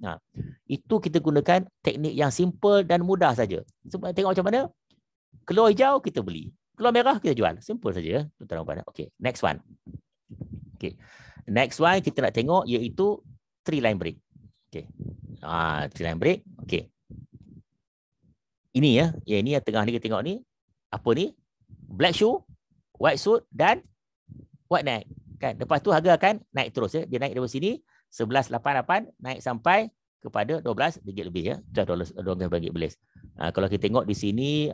Itu kita gunakan teknik yang simple dan mudah saja. Sebab tengok macam mana? Keluar hijau kita beli. Keluar merah kita jual. Simple saja ya tuan-tuan dan puan. Okey, next one. Okey. Next one kita nak tengok iaitu three line break. Okey. Three line break. Okey. Ini ya, ini yang tengah ni kita tengok ni. Apa ni? Black shoe, white suit dan white neck. Kan? Lepas tu harga akan naik terus ya. Dia naik dari sini 11.88 naik sampai kepada RM12 lebih ya. RM12 belas. Kalau kita tengok di sini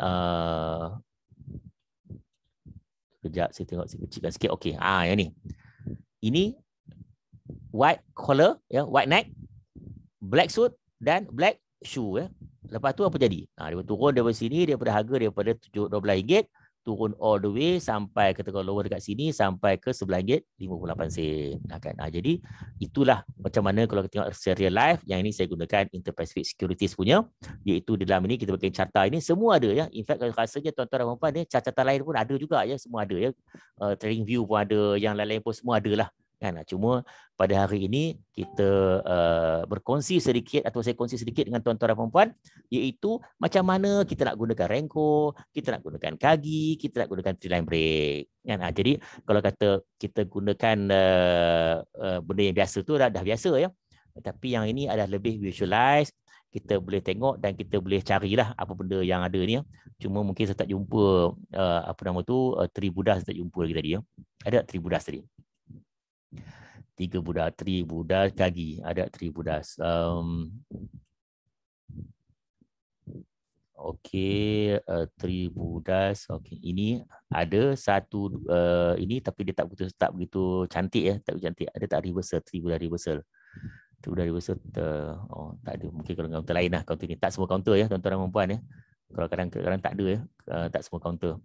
kejap saya tengok saya kecilkan sikit. Okey. Yang ni. Ini white collar ya, white neck, black suit dan black shoe ya. Lepas tu apa jadi? Dia turun daripada sini daripada harga daripada RM12 turun all the way sampai ketika lower dekat sini sampai ke RM11.58 kan. Jadi itulah macam mana kalau kita tengok serial live yang ini saya gunakan Inter-Pacific Securities punya, iaitu di dalam ini kita pakai carta ini semua ada ya. In fact kalau rasanya tuan-tuan dan puan ni carta lain pun ada juga ya, semua ada ya. Trading view pun ada, yang lain-lain pun semua ada lah. Kan? Cuma pada hari ini kita berkongsi sedikit atau saya kongsi sedikit dengan tuan-tuan dan puan iaitu macam mana kita nak gunakan Renko, kita nak gunakan Kagi, kita nak gunakan three line break. Kan? Jadi kalau kata kita gunakan benda yang biasa tu dah biasa ya. Tapi yang ini adalah lebih visualize, kita boleh tengok dan kita boleh carilah apa benda yang ada ni ya. Cuma mungkin saya tak jumpa apa nama tu Tribudas, tak jumpa lagi tadi ya. Ada Tribudas tadi. 3 budas, 3 budas Kagi, ada 3 budas. Okey, 3 budas. Okey, ini ada satu ini tapi dia tak begitu cantik ya, tak begitu cantik. Ada tak reversal, 3 budas reversal. 3 budas reversal tak ada. Mungkin kalau counter lain lah, counter ni tak semua counter ya tuan-tuan dan puan ya. Kalau kadang-kadang tak ada ya, tak semua counter.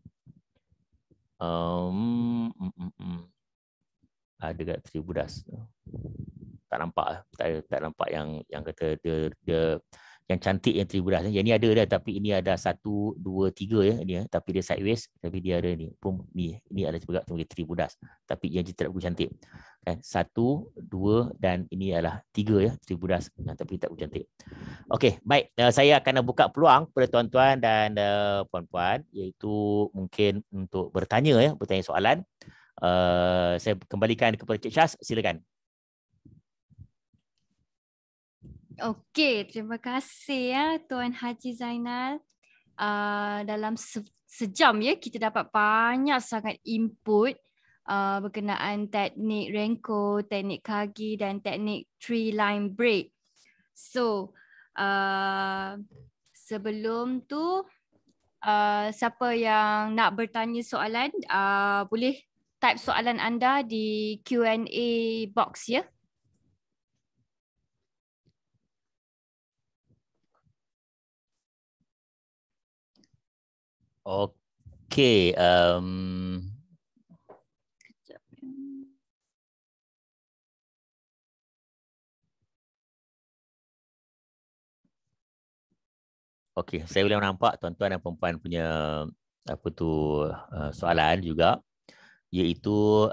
Ada kat Tribudas. Tak nampak, tak nampak yang kata dia yang cantik yang Tribudas. Yang ni ada dah, tapi ini ada 1, 2, 3 ya ini ya. Tapi dia sideways, tapi dia ada ni. Ini ada juga Tribudas. Tapi yang tidak begitu cantik. Kan? 1, 2 dan ini adalah 3 ya Tribudas. Tapi tak begitu cantik. Okey, baik. Saya akan buka peluang kepada tuan-tuan dan puan-puan, iaitu mungkin untuk bertanya soalan. Saya kembalikan kepada Cik Syaz, silakan. Okey, terima kasih ya Tuan Haji Zainal. Dalam sejam ya kita dapat banyak sangat input berkenaan teknik Renko, teknik Kagi dan teknik three line break. So sebelum tu siapa yang nak bertanya soalan boleh type soalan anda di Q&A box ya. Okey, okey, saya boleh nampak tuan-tuan dan puan-puan punya soalan juga, iaitu